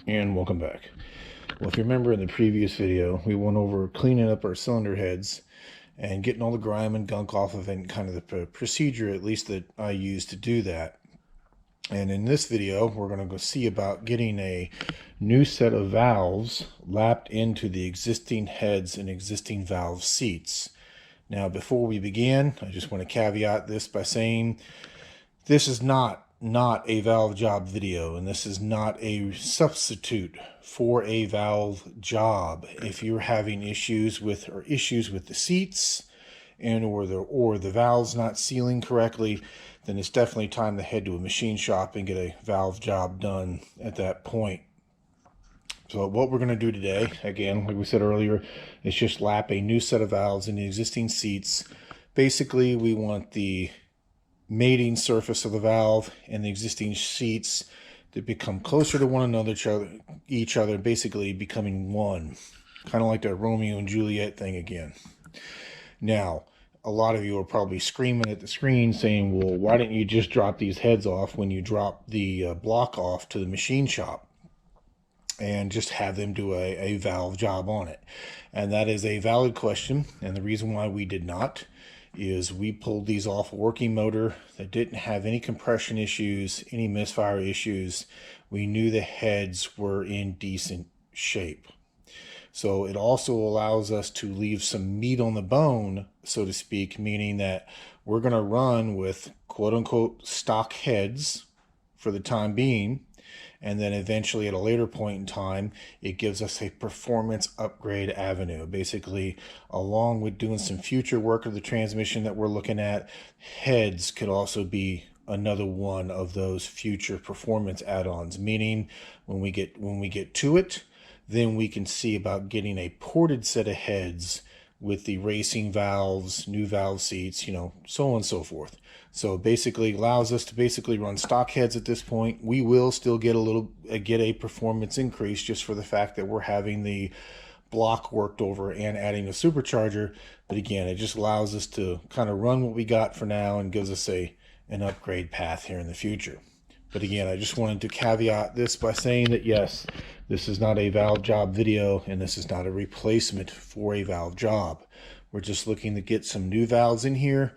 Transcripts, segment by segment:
And welcome back. Well, if you remember in the previous video, we went over cleaning up our cylinder heads and getting all the grime and gunk off of it, and kind of the procedure, at least that I use to do that. And in this video, we're going to go see about getting a new set of valves lapped into the existing heads and existing valve seats. Now, before we begin, I just want to caveat this by saying this is not a valve job video, and this is not a substitute for a valve job. If you're having issues with the seats and or the valves not sealing correctly, then it's definitely time to head to a machine shop and get a valve job done at that point. So what we're going to do today, again, like we said earlier, is just lap a new set of valves in the existing seats. Basically, we want the mating surface of the valve and the existing seats to become closer to one another, each other, basically becoming one. Kind of like that Romeo and Juliet thing again. Now, a lot of you are probably screaming at the screen saying, well, why didn't you just drop these heads off when you drop the block off to the machine shop and just have them do a valve job on it? And that is a valid question, and the reason why we did not is we pulled these off a working motor that didn't have any compression issues, any misfire issues. We knew the heads were in decent shape. So it also allows us to leave some meat on the bone, so to speak, meaning that we're going to run with quote-unquote stock heads for the time being, and then eventually at a later point in time, it gives us a performance upgrade avenue. Basically, along with doing some future work of the transmission that we're looking at, heads could also be another one of those future performance add-ons, meaning when we get to it, then we can see about getting a ported set of heads with the racing valves, new valve seats, so on and so forth. So basically allows us to basically run stock heads at this point. We will still get a performance increase just for the fact that we're having the block worked over and adding a supercharger. But again, it just allows us to kind of run what we got for now and gives us an upgrade path here in the future. But again, I just wanted to caveat this by saying that yes, this is not a valve job video, and this is not a replacement for a valve job. We're just looking to get some new valves in here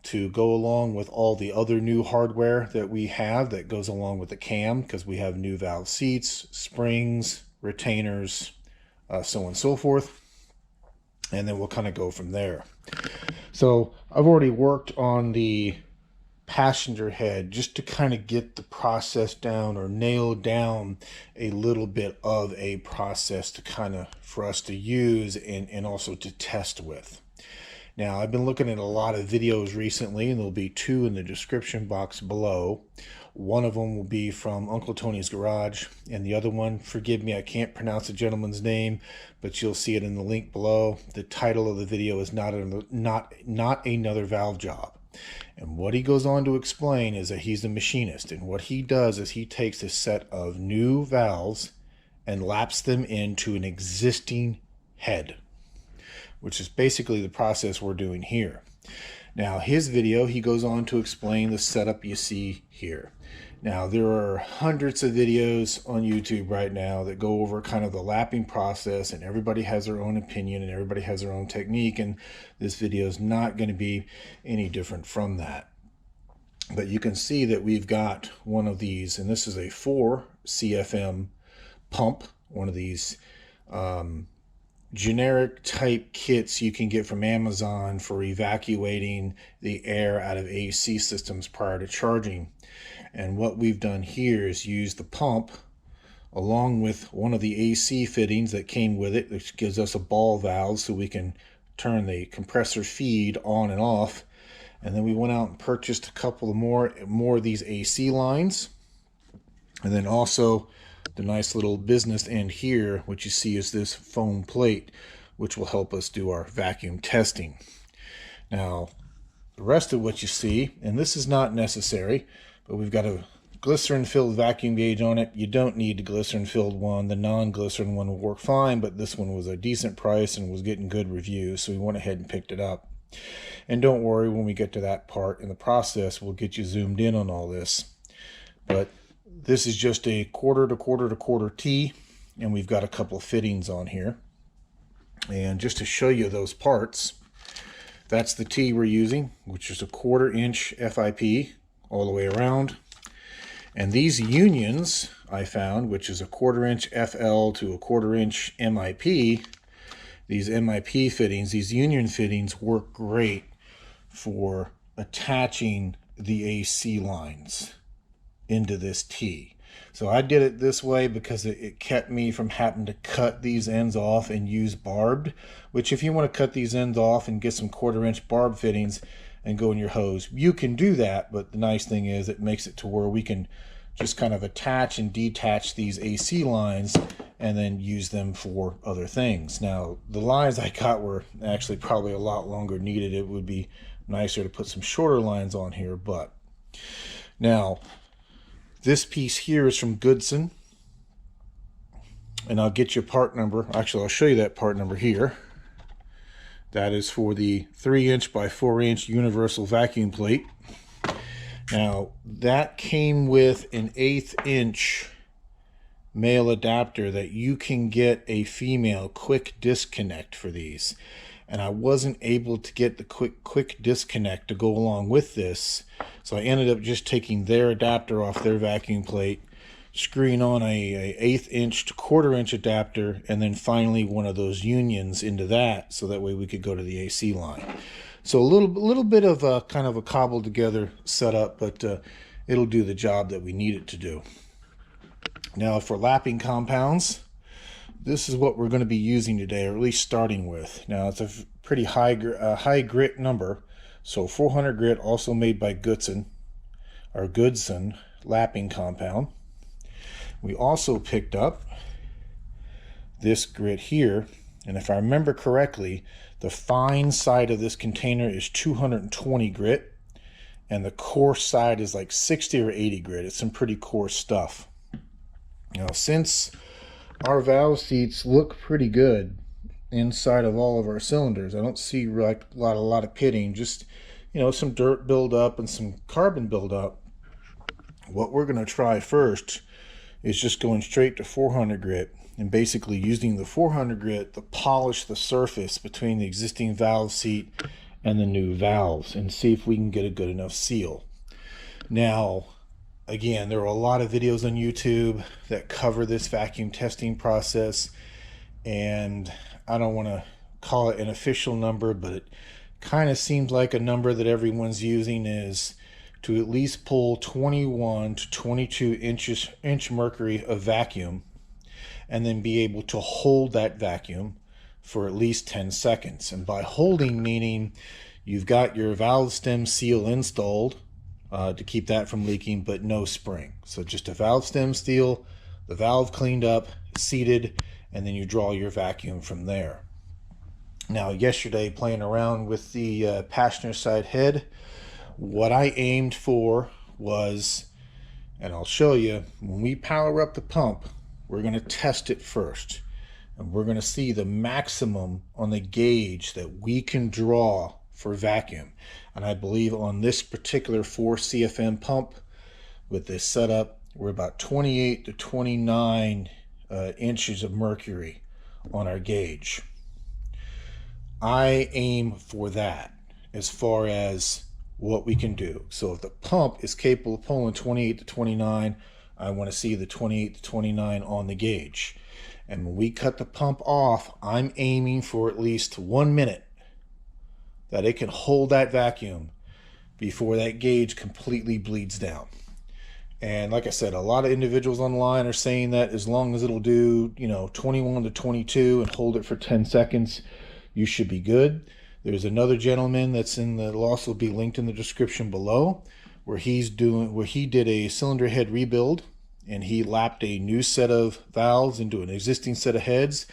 to go along with all the other new hardware that we have that goes along with the cam, because we have new valve seats, springs, retainers, so on and so forth. And then we'll kind of go from there. So I've already worked on the passenger head just to kind of get the process down, or nail down a little bit of a process to kind of for us to use and also to test with. Now, I've been looking at a lot of videos recently, and there'll be two in the description box below. One of them will be from Uncle Tony's Garage, and the other one, forgive me, I can't pronounce the gentleman's name, but you'll see it in the link below. The title of the video is not another valve job. And what he goes on to explain is that he's a machinist, and what he does is he takes a set of new valves and laps them into an existing head, which is basically the process we're doing here. Now, his video, he goes on to explain the setup you see here. Now, there are hundreds of videos on YouTube right now that go over kind of the lapping process, and everybody has their own opinion and everybody has their own technique, and this video is not going to be any different from that. But you can see that we've got one of these, and this is a 4 CFM pump, one of these generic type kits you can get from Amazon for evacuating the air out of AC systems prior to charging. And what we've done here is use the pump along with one of the AC fittings that came with it, which gives us a ball valve so we can turn the compressor feed on and off. And then we went out and purchased a couple of more of these AC lines. And then also the nice little business end here, what you see is this foam plate, which will help us do our vacuum testing. Now, the rest of what you see, and this is not necessary, but we've got a glycerin-filled vacuum gauge on it. You don't need the glycerin-filled one. The non-glycerin one will work fine, but this one was a decent price and was getting good reviews, so we went ahead and picked it up. And don't worry, when we get to that part in the process, we'll get you zoomed in on all this. But This is just a quarter to quarter to quarter T, and we've got a couple of fittings on here. And just to show you those parts, that's the T we're using, which is a 1/4 inch FIP all the way around. And these unions I found, which is a 1/4 inch FL to a 1/4 inch MIP, these MIP fittings, these union fittings work great for attaching the AC lines into this T. So I did it this way because it kept me from having to cut these ends off and use barbed, which if you want to cut these ends off and get some 1/4 inch barb fittings and go in your hose, you can do that. But the nice thing is it makes it to where we can just kind of attach and detach these AC lines and then use them for other things. Now, the lines I got were actually probably a lot longer needed. It would be nicer to put some shorter lines on here, but now this piece here is from Goodson, and I'll get you part number. Actually, I'll show you that part number here. That is for the 3 inch by 4 inch universal vacuum plate. Now, that came with an 1/8 inch male adapter that you can get a female quick disconnect for these. And I wasn't able to get the quick disconnect to go along with this, so I ended up just taking their adapter off their vacuum plate, screwing on a 1/8 inch to 1/4 inch adapter, and then finally one of those unions into that, so that way we could go to the AC line. So a little bit of a kind of a cobbled together setup, but it'll do the job that we need it to do. Now for lapping compounds, this is what we're going to be using today, or at least starting with. Now it's a pretty high grit number, so 400 grit, also made by Goodson lapping compound. We also picked up this grit here, and if I remember correctly, the fine side of this container is 220 grit, and the coarse side is like 60 or 80 grit. It's some pretty coarse stuff. Now, since our valve seats look pretty good inside of all of our cylinders, I don't see like a lot of pitting, just, you know, some dirt buildup and some carbon buildup. What we're going to try first is just going straight to 400 grit and basically using the 400 grit to polish the surface between the existing valve seat and the new valves and see if we can get a good enough seal. Now, again, there are a lot of videos on YouTube that cover this vacuum testing process, and I don't want to call it an official number, but it kind of seems like a number that everyone's using is to at least pull 21 to 22 inch mercury of vacuum, and then be able to hold that vacuum for at least 10 seconds. And by holding, meaning you've got your valve stem seal installed to keep that from leaking, but no spring. So just a valve stem seal, the valve cleaned up, seated, and then you draw your vacuum from there. Now, yesterday, playing around with the passenger side head, what I aimed for was, and I'll show you, when we power up the pump, we're going to test it first, and we're going to see the maximum on the gauge that we can draw for vacuum. And I believe on this particular 4 CFM pump with this setup, we're about 28 to 29 inches of mercury on our gauge. I aim for that as far as what we can do. So if the pump is capable of pulling 28 to 29, I want to see the 28 to 29 on the gauge. And when we cut the pump off, I'm aiming for at least 1 minute that it can hold that vacuum before that gauge completely bleeds down. And like I said, a lot of individuals online are saying that as long as it'll do, 21 to 22 and hold it for 10 seconds, you should be good. There's another gentleman that'll also be linked in the description below, where he did a cylinder head rebuild, and he lapped a new set of valves into an existing set of heads,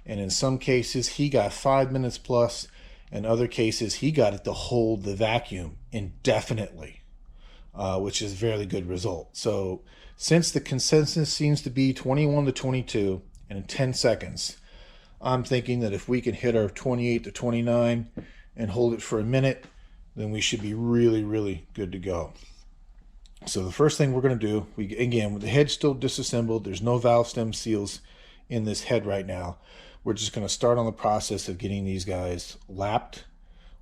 and in some cases he got 5 minutes plus, in other cases he got it to hold the vacuum indefinitely, which is a very good result. So since the consensus seems to be 21 to 22 and in 10 seconds, I'm thinking that if we can hit our 28 to 29 and hold it for a minute, then we should be really, really good to go. So the first thing we're going to do, again, with the head still disassembled, there's no valve stem seals in this head right now. We're just going to start on the process of getting these guys lapped.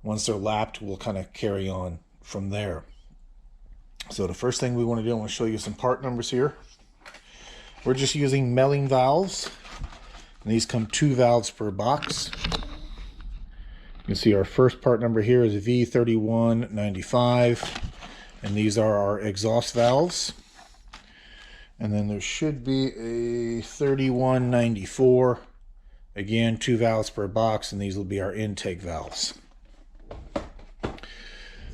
Once they're lapped, we'll kind of carry on from there. So the first thing we want to do, I want to show you some part numbers here. We're just using milling valves. And these come 2 valves per box. You can see our first part number here is V3195. And these are our exhaust valves. And then there should be a 3194. Again, 2 valves per box, and these will be our intake valves.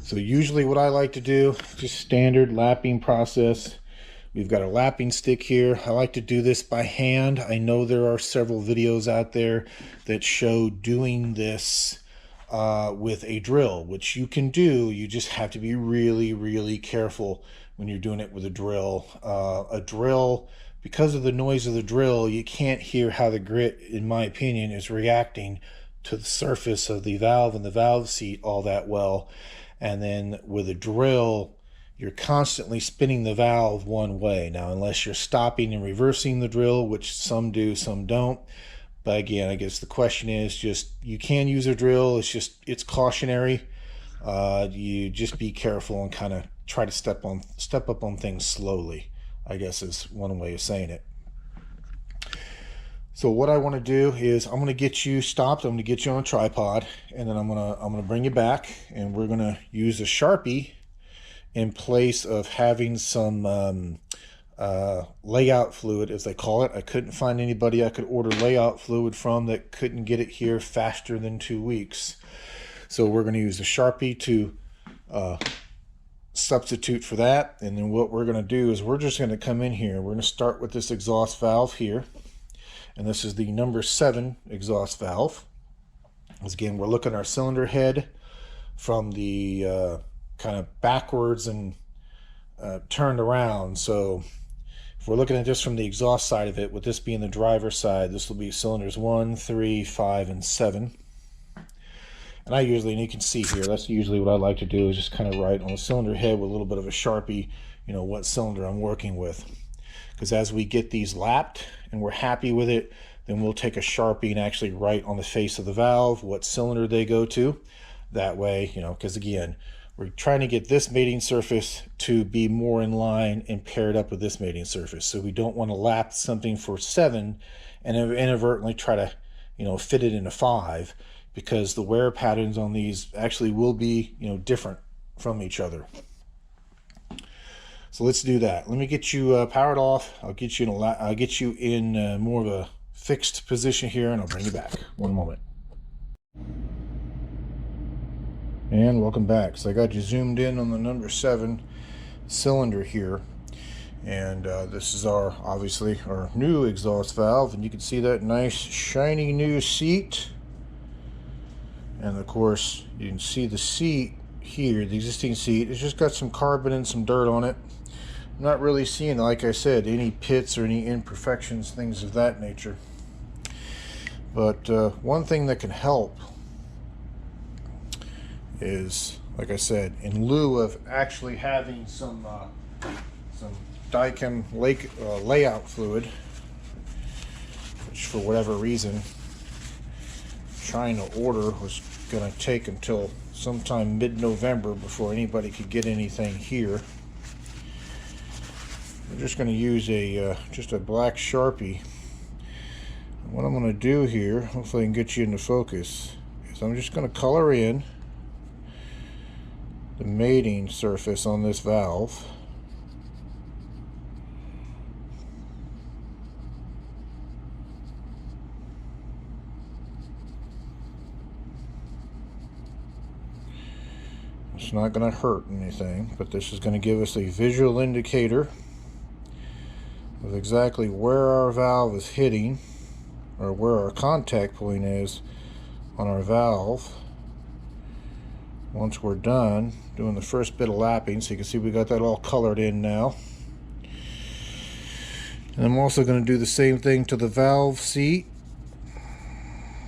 So usually what I like to do, just standard lapping process. We've got a lapping stick here. I like to do this by hand. I know there are several videos out there that show doing this with a drill, which you can do. You just have to be really, really careful when you're doing it with a drill. A drill, because of the noise of the drill, you can't hear how the grit, in my opinion, is reacting to the surface of the valve and the valve seat all that well. And then with a drill, you're constantly spinning the valve one way. Now, unless you're stopping and reversing the drill, which some do, some don't. But again, I guess the question is just, you can use a drill. It's cautionary. You just be careful and kind of try to step up on things slowly, I guess is one way of saying it. So what I want to do is I'm going to get you stopped. I'm going to get you on a tripod, and then I'm going to bring you back, and we're going to use a Sharpie in place of having some layout fluid, as they call it. I couldn't find anybody I could order layout fluid from that couldn't get it here faster than 2 weeks. So we're going to use a Sharpie to substitute for that. And then what we're going to do is we're just going to come in here. We're going to start with this exhaust valve here. And this is the number 7 exhaust valve. As again, we're looking at our cylinder head from the kind of backwards and turned around. So if we're looking at this from the exhaust side of it, with this being the driver's side, this will be cylinders 1, 3, 5, and 7. And I usually, and you can see here, that's usually what I like to do, is just kind of write on the cylinder head with a little bit of a Sharpie, you know, what cylinder I'm working with. Because as we get these lapped and we're happy with it, then we'll take a Sharpie and actually write on the face of the valve what cylinder they go to. That way, you know, because again, we're trying to get this mating surface to be more in line and paired up with this mating surface. So we don't want to lap something for 7 and inadvertently try to, you know, fit it into 5, because the wear patterns on these actually will be, you know, different from each other. So let's do that. Let me get you powered off. I'll get you in more of a fixed position here, and I'll bring you back. One moment. And welcome back. So I got you zoomed in on the number 7 cylinder here, and this is obviously our new exhaust valve, and you can see that nice shiny new seat. And of course you can see the seat here, the existing seat. It's just got some carbon and some dirt on it. I'm not really seeing, like I said, any pits or any imperfections, things of that nature. But one thing that can help is, like I said, in lieu of actually having some Daikin layout fluid, which for whatever reason trying to order was going to take until sometime mid-November before anybody could get anything here. We're just going to use just a black Sharpie. And what I'm going to do here, hopefully I can get you into focus, is I'm just going to color in the mating surface on this valve. It's not going to hurt anything, but this is going to give us a visual indicator of exactly where our valve is hitting, or where our contact point is on our valve. Once we're done doing the first bit of lapping, so you can see we got that all colored in now. And I'm also going to do the same thing to the valve seat.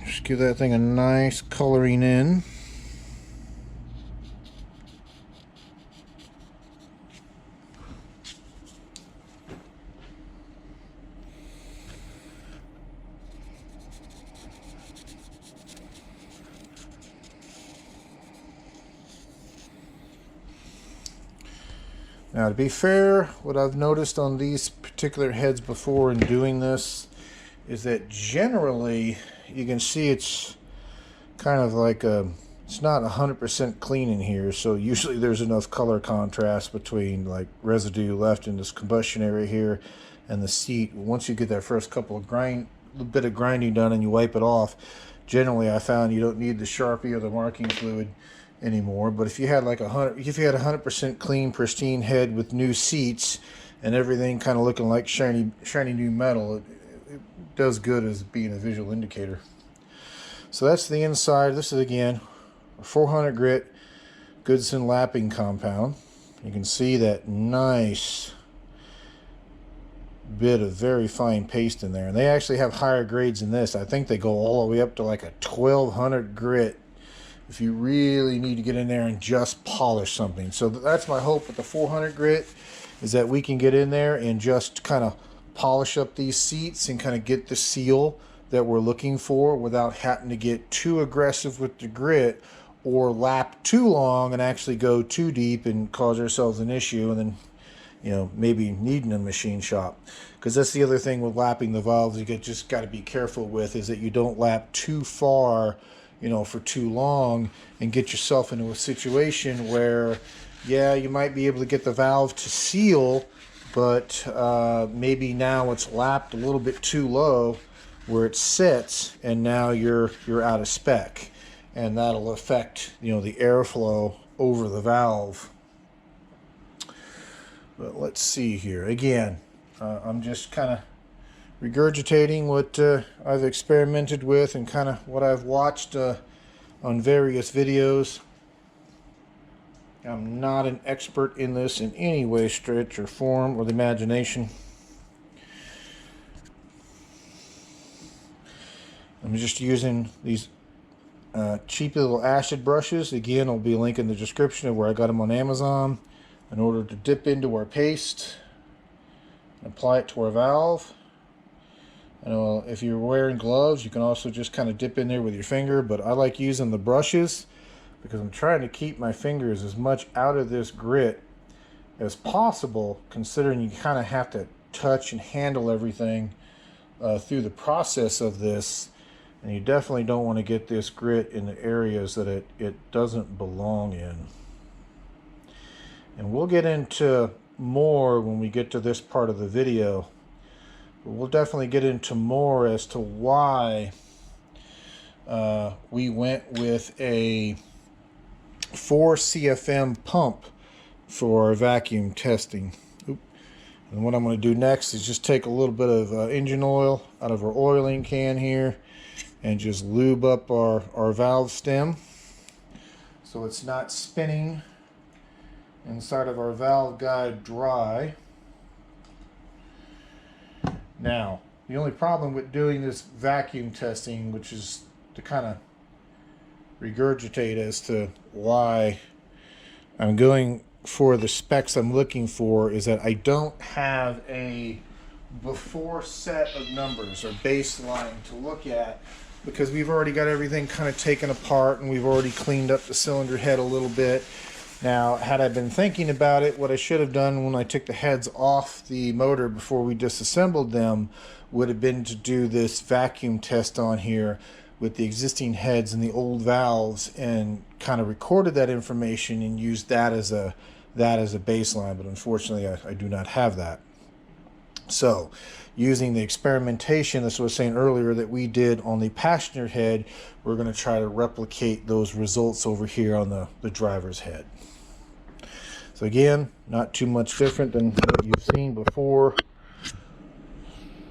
Just give that thing a nice coloring in. Now, to be fair, what I've noticed on these particular heads before in doing this is that generally you can see it's kind of like it's not 100% clean in here, so usually there's enough color contrast between like residue left in this combustion area here and the seat. Once you get that first couple of bit of grinding done and you wipe it off, generally I found you don't need the Sharpie or the marking fluid anymore. But if you had like 100% clean, pristine head with new seats and everything kind of looking like shiny new metal, it does good as being a visual indicator. So that's the inside. This is again a 400 grit Goodson lapping compound. You can see that nice bit of very fine paste in there, and they actually have higher grades than this. I think they go all the way up to like a 1200 grit if you really need to get in there and just polish something. So that's my hope with the 400 grit, is that we can get in there and just kind of polish up these seats and kind of get the seal that we're looking for without having to get too aggressive with the grit or lap too long and actually go too deep and cause ourselves an issue, and then, you know, maybe needing a machine shop. Because that's the other thing with lapping the valves you just got to be careful with, is that you don't lap too far, you know, for too long and get yourself into a situation where, yeah, you might be able to get the valve to seal, but maybe now it's lapped a little bit too low where it sits, and now you're out of spec, and that'll affect, you know, the airflow over the valve. But let's see here. Again, I'm just kind of regurgitating what I've experimented with and kind of what I've watched on various videos. I'm not an expert in this in any way, stretch, or form, or the imagination. I'm just using these cheap little acid brushes. Again, I'll be a link in the description of where I got them on Amazon, in order to dip into our paste and apply it to our valve. And if you're wearing gloves, you can also just kind of dip in there with your finger, but I like using the brushes because I'm trying to keep my fingers as much out of this grit as possible, considering you kind of have to touch and handle everything through the process of this, and you definitely don't want to get this grit in the areas that it doesn't belong in. And we'll get into more when we get to this part of the video. But we'll definitely get into more as to why we went with a 4 CFM pump for our vacuum testing. And what I'm going to do next is just take a little bit of engine oil out of our oiling can here and just lube up our valve stem so it's not spinning inside of our valve guide dry. Now, the only problem with doing this vacuum testing, which is to kind of regurgitate as to why I'm going for the specs I'm looking for, is that I don't have a before set of numbers or baseline to look at, because we've already got everything kind of taken apart and we've already cleaned up the cylinder head a little bit. Now, had I been thinking about it, what I should have done when I took the heads off the motor before we disassembled them would have been to do this vacuum test on here with the existing heads and the old valves, and kind of recorded that information and used that as a baseline. But unfortunately, I do not have that. So, using the experimentation, this was saying earlier, that we did on the passenger head, we're going to try to replicate those results over here on the driver's head. So again, not too much different than what you've seen before.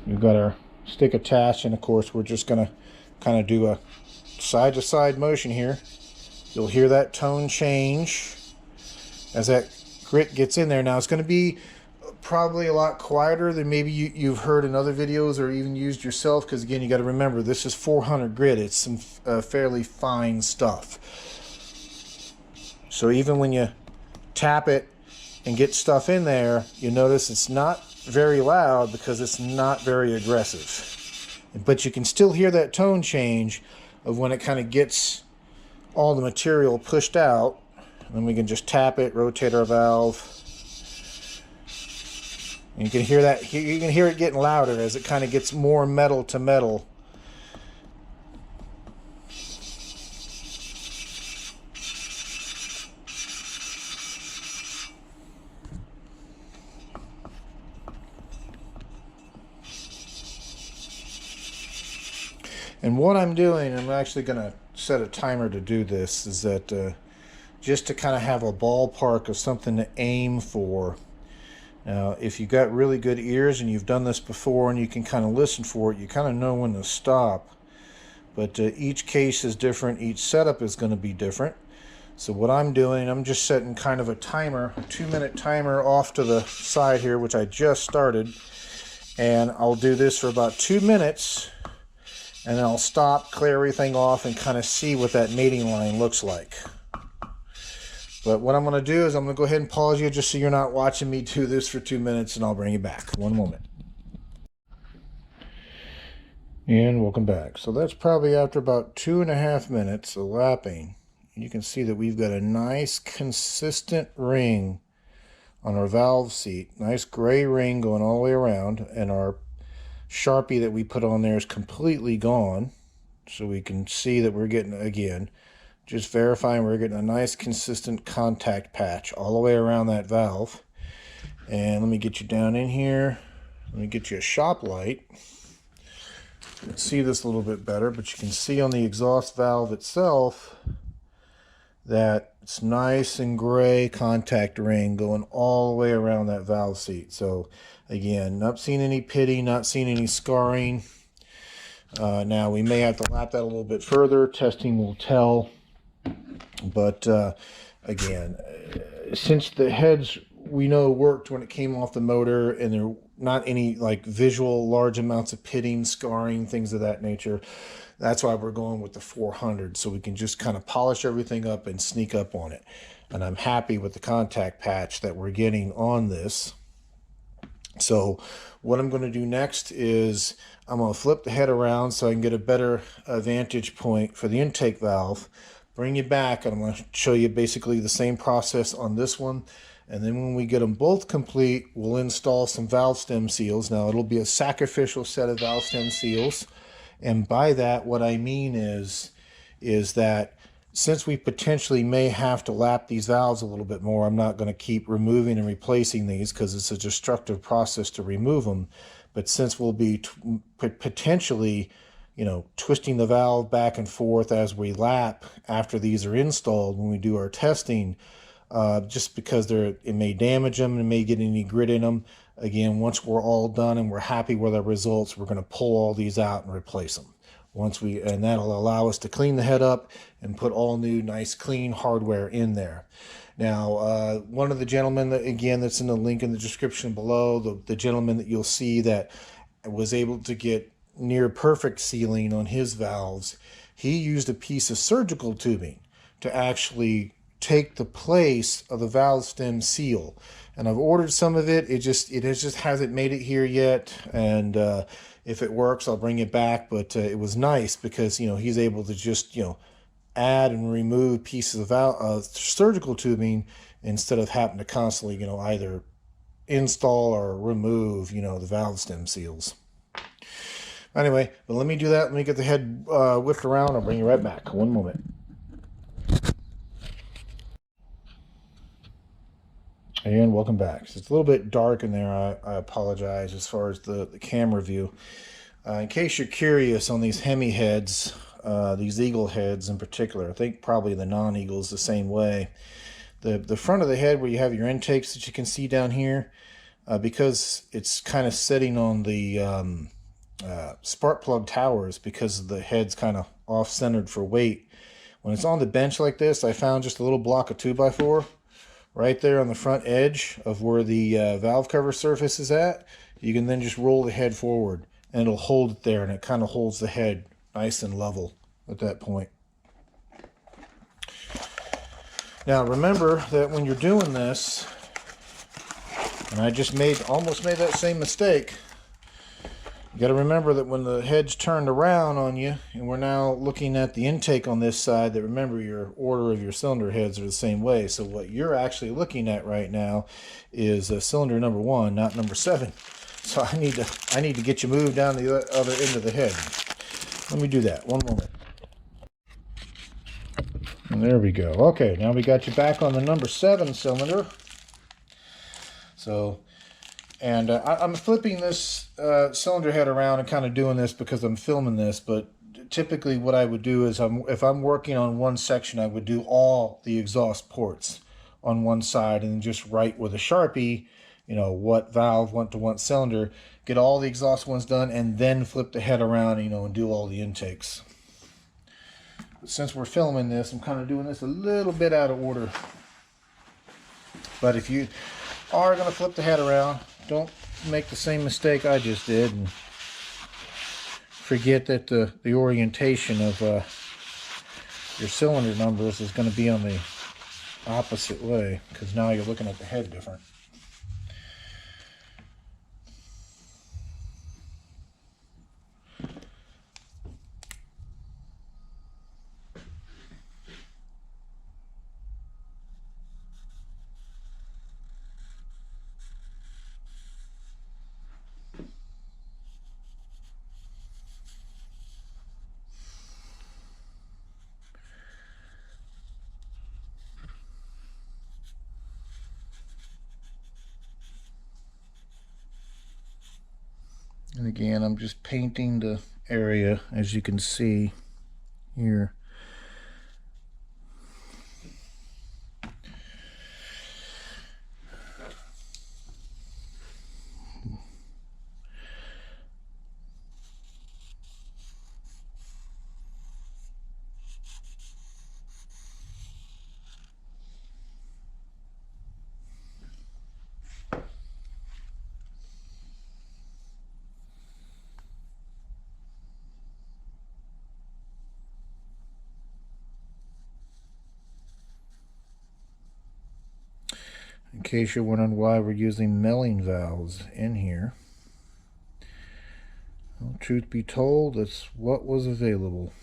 We've got our stick attached, and of course we're just going to kind of do a side-to-side motion here. You'll hear that tone change as that grit gets in there. Now, it's going to be probably a lot quieter than maybe you've heard in other videos or even used yourself, because again, you got to remember, this is 400 grit. It's some fairly fine stuff. So even when you tap it and get stuff in there, you notice it's not very loud because it's not very aggressive. But you can still hear that tone change of when it kind of gets all the material pushed out. And then we can just tap it, rotate our valve, And you can hear that. You can hear it getting louder as it kind of gets more metal to metal. And what I'm doing, I'm actually going to set a timer to do this, is that just to kind of have a ballpark of something to aim for. Now, if you've got really good ears and you've done this before and you can kind of listen for it, you kind of know when to stop. But each case is different. Each setup is going to be different. So what I'm doing, I'm just setting kind of a timer, a 2-minute timer off to the side here, which I just started. And I'll do this for about 2 minutes. And then I'll stop, clear everything off, and kind of see what that mating line looks like. But what I'm going to do is I'm going to go ahead and pause you just so you're not watching me do this for 2 minutes, and I'll bring you back. One moment. And welcome back. So that's probably after about 2.5 minutes of lapping. You can see that we've got a nice consistent ring on our valve seat. Nice gray ring going all the way around, and our Sharpie that we put on there is completely gone, so we can see that we're getting, again, just verifying we're getting a nice consistent contact patch all the way around that valve. And let me get you down in here. Let me get you a shop light. You can see this a little bit better, but you can see on the exhaust valve itself that it's nice and gray contact ring going all the way around that valve seat. So again, not seeing any pitting, not seeing any scarring. Now we may have to lap that a little bit further. Testing will tell. But again, since the heads we know worked when it came off the motor, and there are not any like visual large amounts of pitting, scarring, things of that nature, that's why we're going with the 400, so we can just kind of polish everything up and sneak up on it. And I'm happy with the contact patch that we're getting on this. So what I'm going to do next is I'm going to flip the head around so I can get a better vantage point for the intake valve, bring you back, and I'm going to show you basically the same process on this one. And then when we get them both complete, we'll install some valve stem seals. Now it'll be a sacrificial set of valve stem seals. And by that, what I mean is that since we potentially may have to lap these valves a little bit more, I'm not going to keep removing and replacing these because it's a destructive process to remove them. But since we'll be potentially, you know, twisting the valve back and forth as we lap after these are installed when we do our testing, just because it may damage them and may get any grit in them. Again, once we're all done and we're happy with our results, we're going to pull all these out and replace them. And that'll allow us to clean the head up and put all new, nice, clean hardware in there. Now, one of the gentlemen, that's in the link in the description below, the gentleman that you'll see that was able to get near perfect sealing on his valves, he used a piece of surgical tubing to actually take the place of the valve stem seal. And I've ordered some of it. It just hasn't made it here yet. And if it works, I'll bring it back. But it was nice because, you know, he's able to just, you know, add and remove pieces of surgical tubing instead of having to constantly, you know, either install or remove, you know, the valve stem seals. Anyway, but let me do that. Let me get the head whipped around. I'll bring you right back. One moment. And welcome back. So it's a little bit dark in there. I apologize as far as the camera view. In case you're curious on these Hemi heads, these Eagle heads in particular, I think probably the non-Eagles the same way. The front of the head where you have your intakes that you can see down here, because it's kind of sitting on the spark plug towers because the head's kind of off-centered for weight. When it's on the bench like this, I found just a little block of 2x4 right there on the front edge of where the valve cover surface is at. You can then just roll the head forward and it'll hold it there, and it kind of holds the head nice and level at that point. Now remember that when you're doing this, and I just almost made that same mistake, You got to remember that when the head's turned around on you, and we're now looking at the intake on this side, that remember your order of your cylinder heads are the same way. So what you're actually looking at right now is cylinder number 1, not number 7. So I need to get you moved down the other end of the head. Let me do that. One moment. And there we go. Okay, now we got you back on the number 7 cylinder. So, and I'm flipping this cylinder head around and kind of doing this because I'm filming this, but typically what I would do is if I'm working on one section, I would do all the exhaust ports on one side and just write with a Sharpie, you know, what valve went to what cylinder, get all the exhaust ones done, and then flip the head around, you know, and do all the intakes. But since we're filming this, I'm kind of doing this a little bit out of order. But if you are going to flip the head around, don't make the same mistake I just did and forget that the orientation of your cylinder numbers is going to be on the opposite way, because now you're looking at the head different. And again, I'm just painting the area, as you can see here. In case you're wondering why we're using milling valves in here, well, truth be told, that's what was available.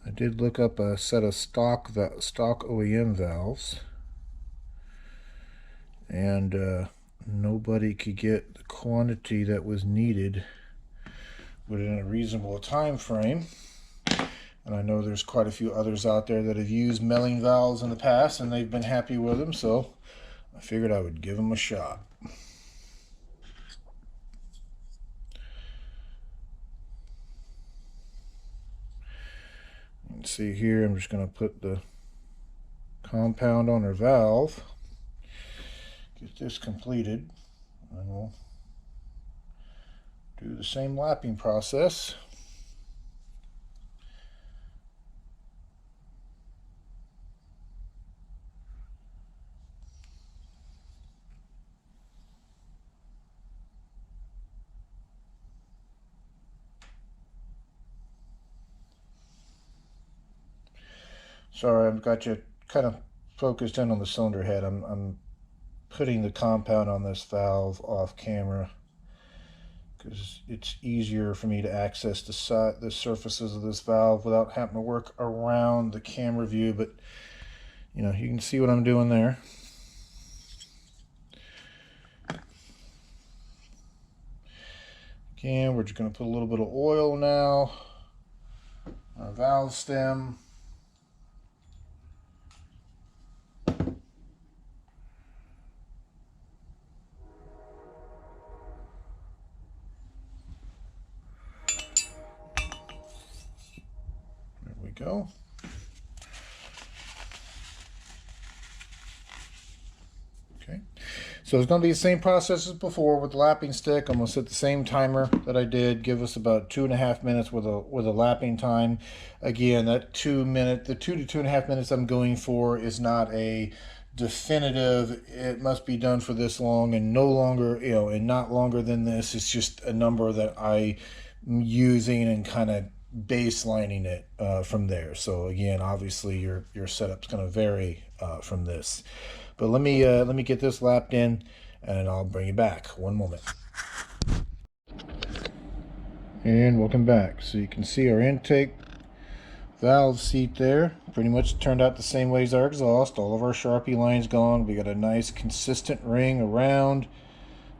I did look up a set of stock OEM valves, and nobody could get the quantity that was needed within a reasonable time frame. And I know there's quite a few others out there that have used milling valves in the past and they've been happy with them, so I figured I would give them a shot. You can see here, I'm just going to put the compound on our valve, get this completed, and we'll do the same lapping process. Sorry, I've got you kind of focused in on the cylinder head. I'm putting the compound on this valve off camera because it's easier for me to access the surfaces of this valve without having to work around the camera view. But you know, you can see what I'm doing there. Again, we're just going to put a little bit of oil now on our valve stem. Go. Okay, so it's going to be the same process as before with the lapping stick. I'm going to set the same timer that I did, give us about 2.5 minutes with a lapping time. Again, that 2 minute, the 2 to 2.5 minutes I'm going for is not a definitive, it must be done for this long and no longer, you know, and not longer than this. It's just a number that I'm using and kind of baselining it from there. So again, obviously your setup's going to vary from this, but let me get this lapped in and I'll bring you back. One moment. And welcome back. So you can see our intake valve seat there. Pretty much turned out the same way as our exhaust. All of our Sharpie lines gone. We got a nice consistent ring around.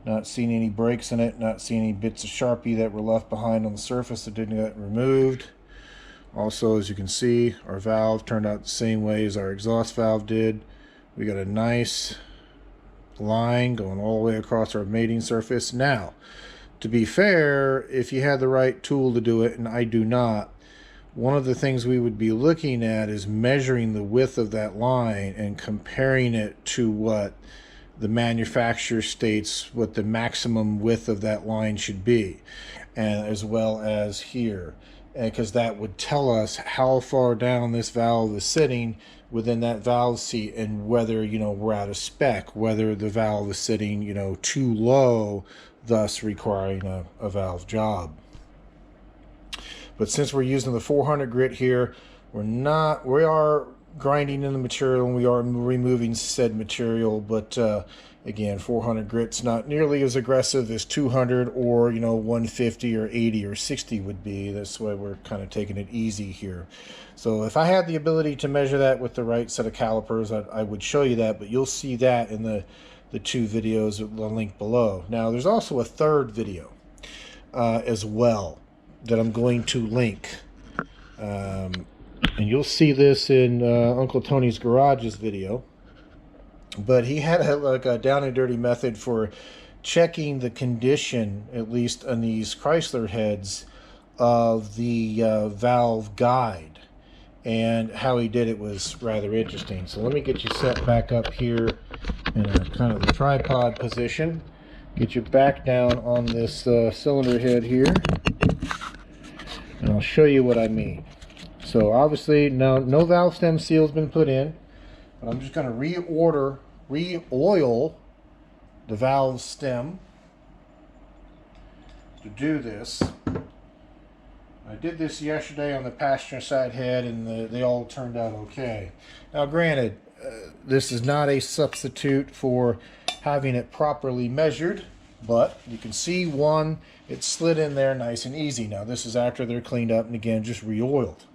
Not seeing any breaks in it. Not seeing any bits of Sharpie that were left behind on the surface that didn't get removed. Also, as you can see, our valve turned out the same way as our exhaust valve did. We got a nice line going all the way across our mating surface. Now, to be fair, if you had the right tool to do it, and I do not, one of the things we would be looking at is measuring the width of that line and comparing it to what the manufacturer states what the maximum width of that line should be, and as well as here, because that would tell us how far down this valve is sitting within that valve seat, and whether, you know, we're out of spec, whether the valve is sitting, you know, too low, thus requiring a valve job. But since we're using the 400 grit here, we are grinding in the material and we are removing said material, but again, 400 grit's not nearly as aggressive as 200 or, you know, 150 or 80 or 60 would be. That's why we're kind of taking it easy here. So if I had the ability to measure that with the right set of calipers, I would show you that, but you'll see that in the two videos that I'll link below. Now, there's also a third video as well that I'm going to link. And you'll see this in Uncle Tony's Garage's video. But he had a down and dirty method for checking the condition, at least on these Chrysler heads, of the valve guide. And how he did it was rather interesting. So let me get you set back up here in a kind of the tripod position. Get you back down on this cylinder head here. And I'll show you what I mean. So obviously now no valve stem seal has been put in. But I'm just going to re-oil the valve stem to do this. I did this yesterday on the passenger side head, and they all turned out okay. Now granted, this is not a substitute for having it properly measured, but you can see one, it slid in there nice and easy. Now this is after they're cleaned up and again just re-oiled.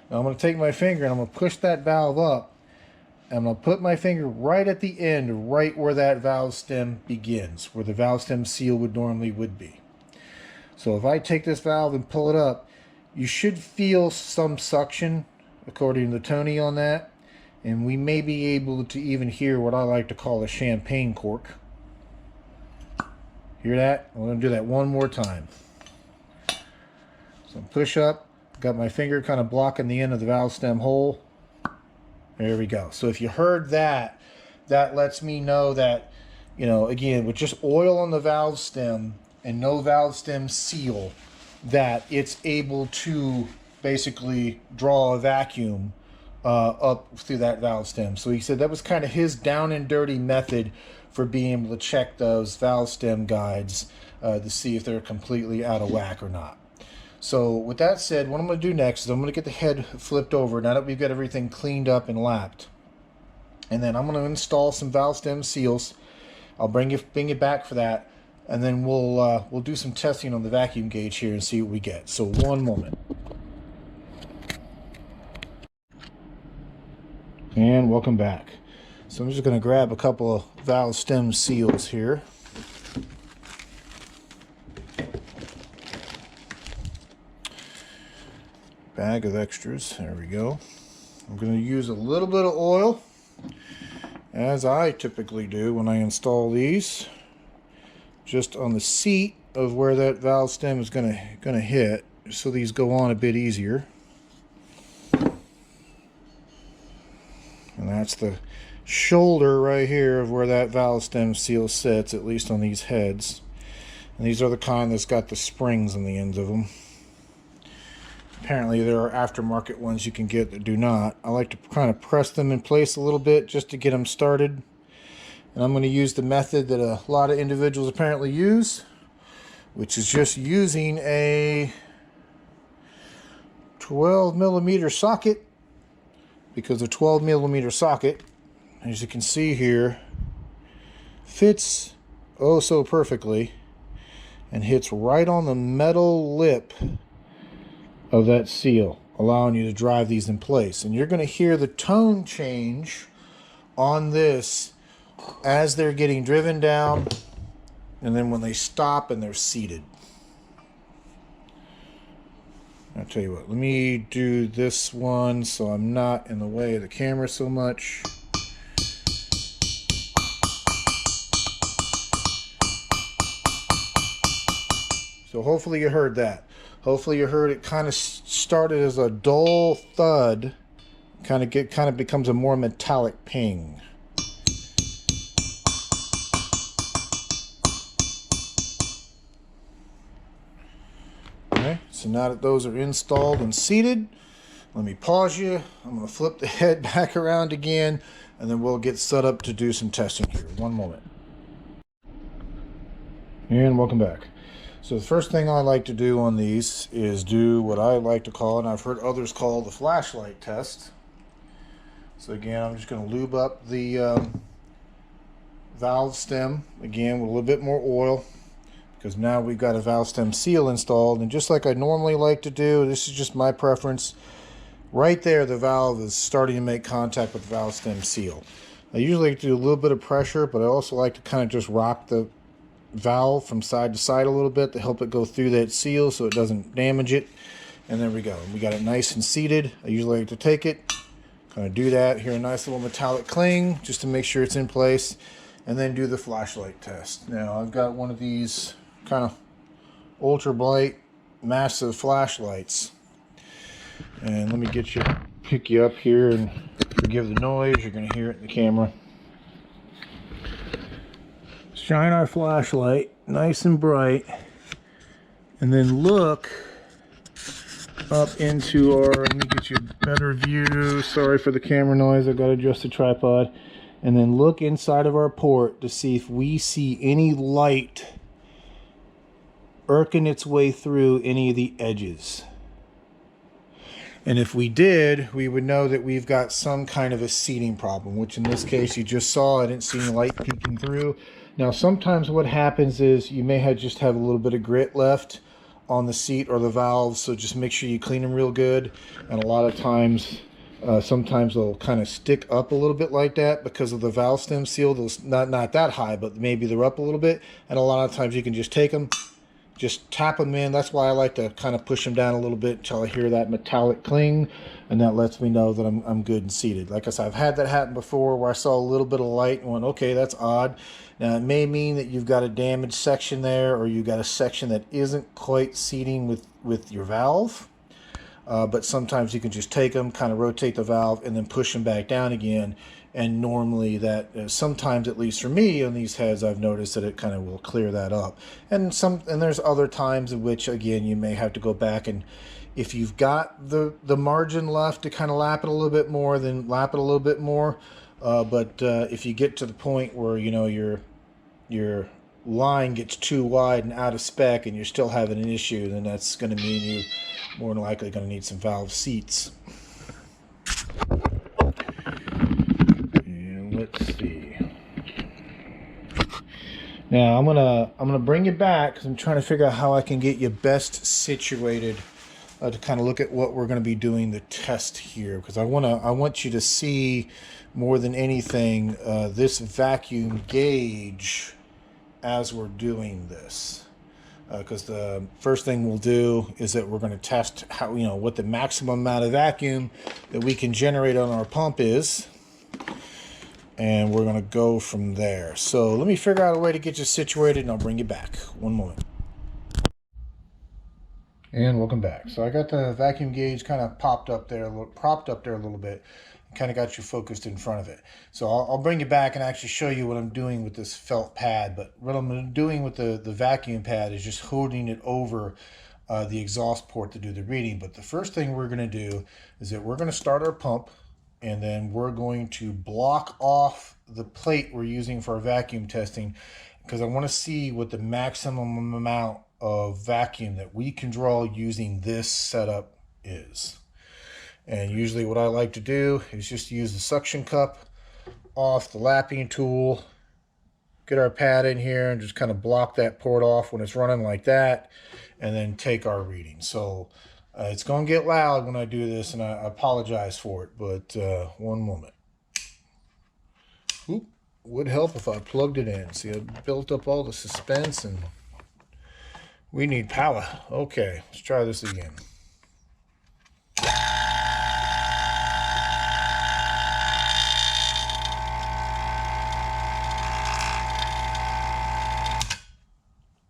Now I'm going to take my finger and I'm going to push that valve up. I'm going to put my finger right at the end, right where that valve stem begins, where the valve stem seal would be. So if I take this valve and pull it up, you should feel some suction, according to Tony on that. And we may be able to even hear what I like to call a champagne cork. Hear that? I'm going to do that one more time. So push up, got my finger kind of blocking the end of the valve stem hole. There we go. So if you heard that, that lets me know that, you know, again, with just oil on the valve stem and no valve stem seal, that it's able to basically draw a vacuum up through that valve stem. So he said that was kind of his down and dirty method for being able to check those valve stem guides to see if they're completely out of whack or not. So with that said, what I'm going to do next is I'm going to get the head flipped over now that we've got everything cleaned up and lapped. And then I'm going to install some valve stem seals. I'll bring you back for that. And then we'll do some testing on the vacuum gauge here and see what we get. So one moment. And welcome back. So I'm just going to grab a couple of valve stem seals here. Bag of extras. There we go. I'm going to use a little bit of oil, as I typically do when I install these, just on the seat of where that valve stem is going to hit, so these go on a bit easier. And that's the shoulder right here of where that valve stem seal sits, at least on these heads. And these are the kind that's got the springs on the ends of them. Apparently there are aftermarket ones you can get that do not. I like to kind of press them in place a little bit just to get them started. And I'm going to use the method that a lot of individuals apparently use, which is just using a 12mm socket, because the 12mm socket, as you can see here, fits oh so perfectly and hits right on the metal lip of that seal, allowing you to drive these in place. And you're going to hear the tone change on this as they're getting driven down, and then when they stop and they're seated. I'll tell you what, let me do this one so I'm not in the way of the camera so much. So hopefully you heard that. Hopefully you heard it kind of started as a dull thud, kind of becomes a more metallic ping. Okay, so now that those are installed and seated, let me pause you. I'm going to flip the head back around again, and then we'll get set up to do some testing here. One moment. And welcome back. So the first thing I like to do on these is do what I like to call, and I've heard others call, the flashlight test. So again, I'm just going to lube up the valve stem again with a little bit more oil, because now we've got a valve stem seal installed. And just like I normally like to do, this is just my preference, right there the valve is starting to make contact with the valve stem seal. I usually like to do a little bit of pressure, but I also like to kind of just rock the valve from side to side a little bit to help it go through that seal so it doesn't damage it. And there we go, we got it nice and seated. I usually like to take it, kind of do that, hear a nice little metallic cling just to make sure it's in place, and then do the flashlight test. Now I've got one of these kind of ultra bright massive flashlights, and let me pick you up here, and forgive the noise, you're going to hear it in the camera. Shine our flashlight nice and bright, and then look up into our, let me get you a better view, sorry for the camera noise, I've got to adjust the tripod, and then look inside of our port to see if we see any light irking its way through any of the edges. And if we did, we would know that we've got some kind of a seating problem, which in this case you just saw, I didn't see any light peeking through. Now sometimes what happens is you may just have a little bit of grit left on the seat or the valves, so just make sure you clean them real good. And a lot of times, sometimes they'll kind of stick up a little bit like that because of the valve stem seal. Those not that high, but maybe they're up a little bit. And a lot of times you can just take them, just tap them in. That's why I like to kind of push them down a little bit until I hear that metallic cling, and that lets me know that I'm good and seated. Like I said, I've had that happen before where I saw a little bit of light and went, okay, that's odd. Now it may mean that you've got a damaged section there, or you've got a section that isn't quite seating with your valve. But sometimes you can just take them, kind of rotate the valve, and then push them back down again. And normally that, sometimes at least for me on these heads, I've noticed that it kind of will clear that up. And there's other times in which, again, you may have to go back, and if you've got the margin left to kind of lap it a little bit more, then lap it a little bit more. But if you get to the point where, you know, your line gets too wide and out of spec and you're still having an issue, then that's going to mean you're more than likely going to need some valve seats. Let's see. Now I'm gonna bring you back because I'm trying to figure out how I can get you best situated to kind of look at what we're going to be doing the test here, because I want you to see more than anything this vacuum gauge as we're doing this. Because the first thing we'll do is that we're going to test how, you know, what the maximum amount of vacuum that we can generate on our pump is. And we're going to go from there. So let me figure out a way to get you situated, and I'll bring you back. One moment. And welcome back. So I got the vacuum gauge kind of propped up there a little bit, and kind of got you focused in front of it. So I'll bring you back and actually show you what I'm doing with this felt pad. But what I'm doing with the vacuum pad is just holding it over the exhaust port to do the reading. But the first thing we're going to do is that we're going to start our pump, and then we're going to block off the plate we're using for our vacuum testing, because I want to see what the maximum amount of vacuum that we can draw using this setup is. And usually what I like to do is just use the suction cup off the lapping tool get our pad in here and just kind of block that port off when it's running like that, and then take our reading. So it's going to get loud when I do this, and I apologize for it, but one moment. Oop, would help if I plugged it in. See, I built up all the suspense, and we need power. Okay, let's try this again.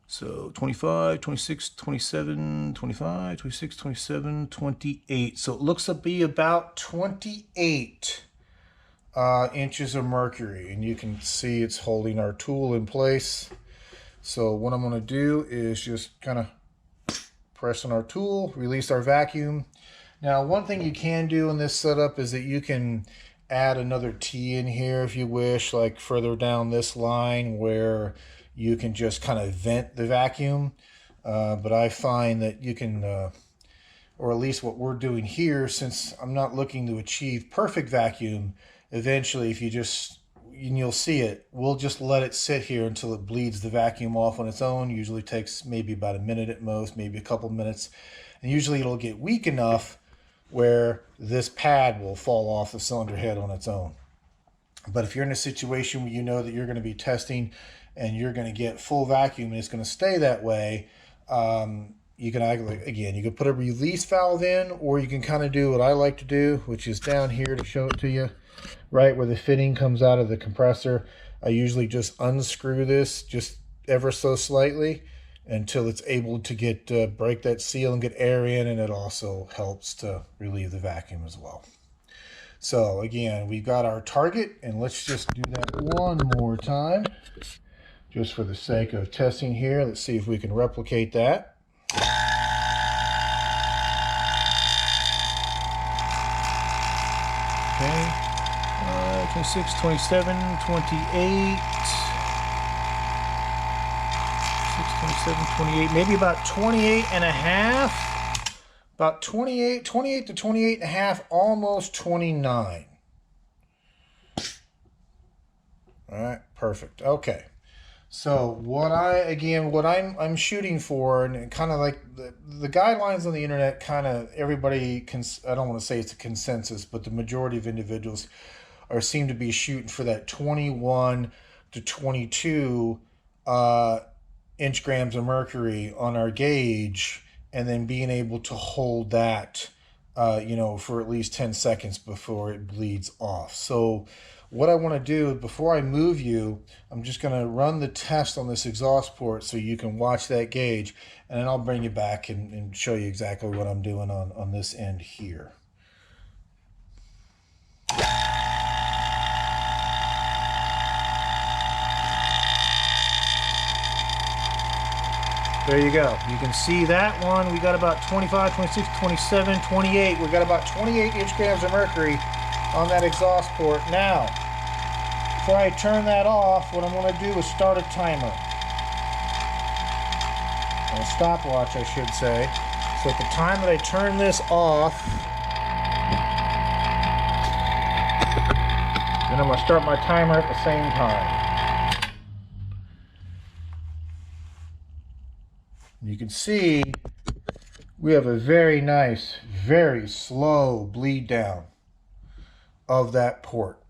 So 25, 26, 27, 25, 26, 27, 28. So it looks to be about 28 inches of mercury. And you can see it's holding our tool in place. So what I'm going to do is just kind of press on our tool, release our vacuum. Now, one thing you can do in this setup is that you can add another T in here if you wish, like further down this line where you can just kind of vent the vacuum. But I find that you can, or at least what we're doing here, since I'm not looking to achieve perfect vacuum, eventually if you just, and you'll see it, we'll just let it sit here until it bleeds the vacuum off on its own. Usually takes maybe about a minute at most, maybe a couple minutes. And usually it'll get weak enough where this pad will fall off the cylinder head on its own. But if you're in a situation where you know that you're going to be testing and you're going to get full vacuum and it's going to stay that way, you can, again, you can put a release valve in, or you can kind of do what I like to do, which is down here to show it to you, right where the fitting comes out of the compressor. I usually just unscrew this just ever so slightly until it's able to get break that seal and get air in, and it also helps to relieve the vacuum as well. So again, we've got our target, and let's just do that one more time just for the sake of testing here. Let's see if we can replicate that. Okay, 26, 27, 28, 27, 28, maybe about 28 and a half, about 28 to 28 and a half, almost 29. All right, perfect. Okay. So what I'm shooting for, and kind of like the guidelines on the internet, kind of everybody, I don't want to say it's a consensus, but the majority of individuals seem to be shooting for that 21 to 22 inch grams of mercury on our gauge, and then being able to hold that, for at least 10 seconds before it bleeds off. So what I want to do before I move you, I'm just going to run the test on this exhaust port so you can watch that gauge, and then I'll bring you back and show you exactly what I'm doing on this end here. There you go. You can see that one. We got about 25, 26, 27, 28. We got about 28 inch grams of mercury on that exhaust port. Now, before I turn that off, what I'm going to do is start a timer. A stopwatch, I should say. So at the time that I turn this off, then I'm going to start my timer at the same time. You can see we have a very nice, very slow bleed down of that port.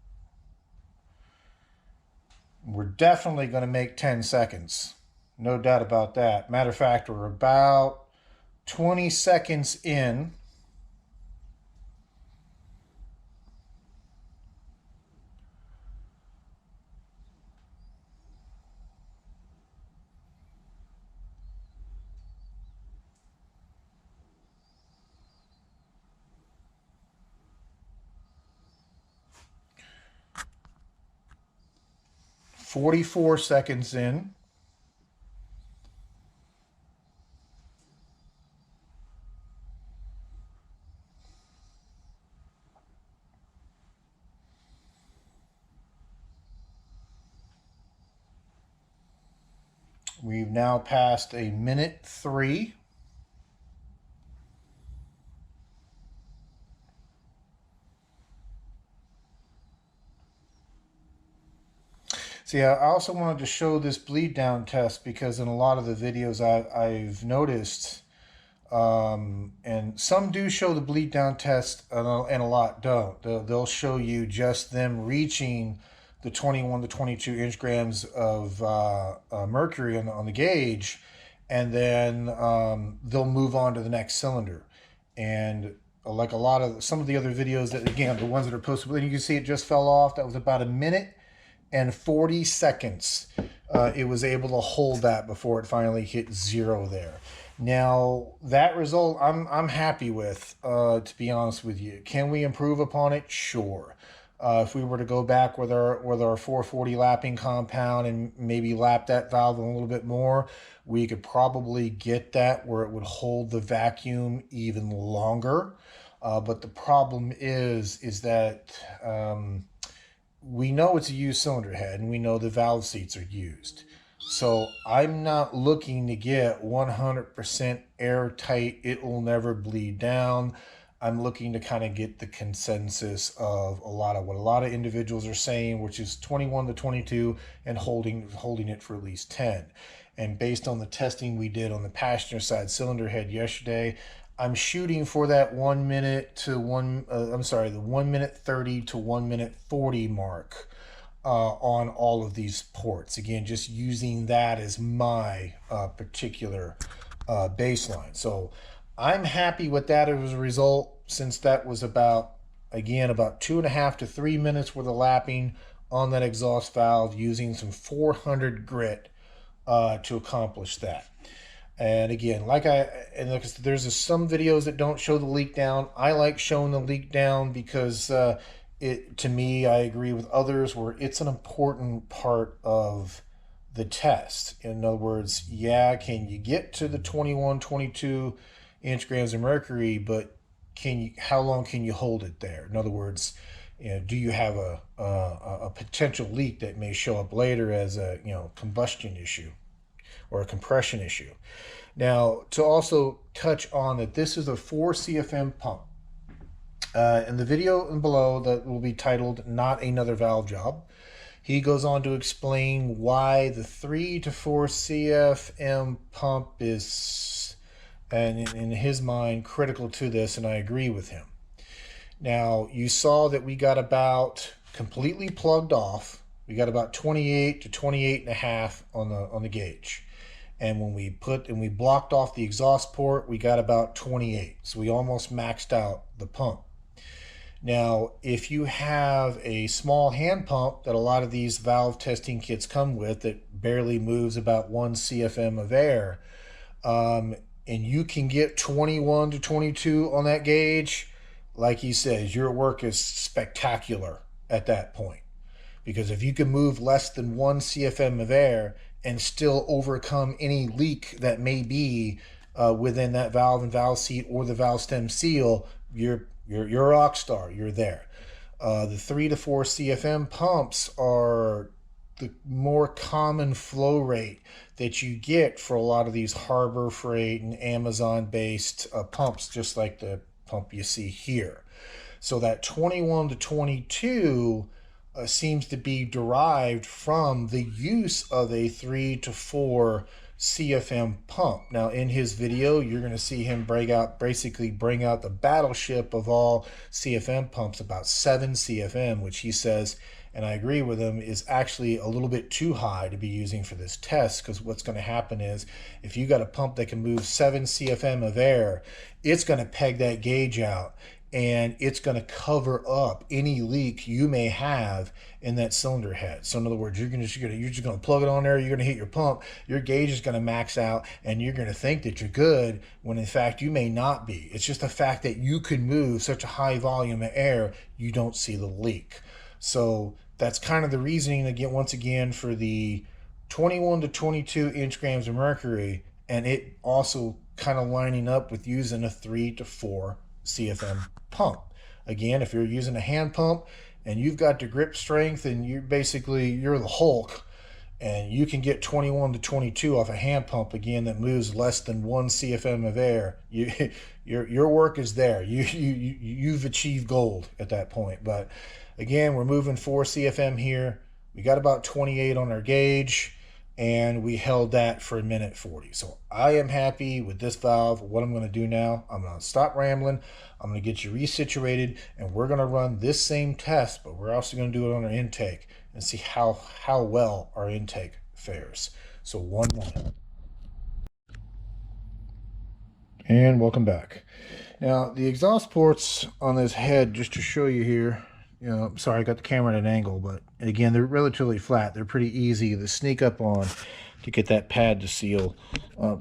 We're definitely going to make 10 seconds. No doubt about that. Matter of fact, we're about 20 seconds in. "44 seconds in. We've now passed a minute 3. See, I also wanted to show this bleed down test because in a lot of the videos I've noticed, and some do show the bleed down test, and a lot don't. They'll show you just them reaching the 21 to 22 inch grams of mercury on the gauge, and then they'll move on to the next cylinder. And like a lot of some of the other videos that, again, the ones that are posted, you can see it just fell off. That was about 1 minute and 40 seconds. It was able to hold that before it finally hit 0 there. Now that result I'm happy with, to be honest with you. Can we improve upon it? Sure. If we were to go back with our 440 lapping compound and maybe lap that valve a little bit more, we could probably get that where it would hold the vacuum even longer. But the problem is that we know it's a used cylinder head and we know the valve seats are used. So I'm not looking to get 100% airtight, it will never bleed down. I'm looking to kind of get the consensus of what a lot of individuals are saying, which is 21 to 22 and holding it for at least 10. And based on the testing we did on the passenger side cylinder head yesterday, I'm shooting for that 1 minute to the 1 minute 30 to 1 minute 40 mark on all of these ports. Again, just using that as my particular baseline. So I'm happy with that as a result, since that was about 2.5 to 3 minutes worth of lapping on that exhaust valve using some 400 grit to accomplish that. And again, there's some videos that don't show the leak down. I like showing the leak down because to me, I agree with others where it's an important part of the test. In other words, yeah, can you get to the 21, 22 inch grams of mercury, but how long can you hold it there? In other words, do you have a potential leak that may show up later as a combustion issue or a compression issue? Now, to also touch on that, this is a 4 CFM pump. In the video below that will be titled "Not Another Valve Job," he goes on to explain why the 3 to 4 CFM pump is, and in his mind, critical to this, and I agree with him. Now, you saw that we got about completely plugged off. We got about 28 to 28.5 on the gauge. And when we blocked off the exhaust port, we got about 28. So we almost maxed out the pump. Now, if you have a small hand pump that a lot of these valve testing kits come with that barely moves about 1 CFM of air, and you can get 21 to 22 on that gauge, like he says, your work is spectacular at that point. Because if you can move less than 1 CFM of air and still overcome any leak that may be within that valve and valve seat or the valve stem seal, you're a rock star. You're there. The 3 to 4 CFM pumps are the more common flow rate that you get for a lot of these Harbor Freight and Amazon-based pumps, just like the pump you see here. So that 21 to 22 seems to be derived from the use of a 3 to 4 CFM pump. Now, in his video, you're going to see him basically bring out the battleship of all CFM pumps, about 7 CFM, which he says, and I agree with him, is actually a little bit too high to be using for this test, because what's going to happen is if you got a pump that can move 7 CFM of air, it's going to peg that gauge out, and it's going to cover up any leak you may have in that cylinder head. So in other words, you're just going to plug it on there, you're going to hit your pump, your gauge is going to max out, and you're going to think that you're good when in fact you may not be. It's just the fact that you can move such a high volume of air, you don't see the leak. So that's kind of the reasoning, again, once again, for the 21 to 22 inch grams of mercury, and it also kind of lining up with using a 3 to 4 CFM pump. Again, if you're using a hand pump and you've got the grip strength and you're the Hulk, and you can get 21 to 22 off a hand pump, again, that moves less than 1 CFM of air, your work is there. You've achieved gold at that point. But again, we're moving 4 CFM here. We got about 28 on our gauge, and we held that for 1:40. So I am happy with this valve. What I'm going to do now, I'm going to stop rambling. I'm going to get you resituated, and we're going to run this same test, but we're also going to do it on our intake and see how well our intake fares. So one moment. And welcome back. Now, the exhaust ports on this head, just to show you here, sorry, I got the camera at an angle, but again, they're relatively flat. They're pretty easy to sneak up on to get that pad to seal.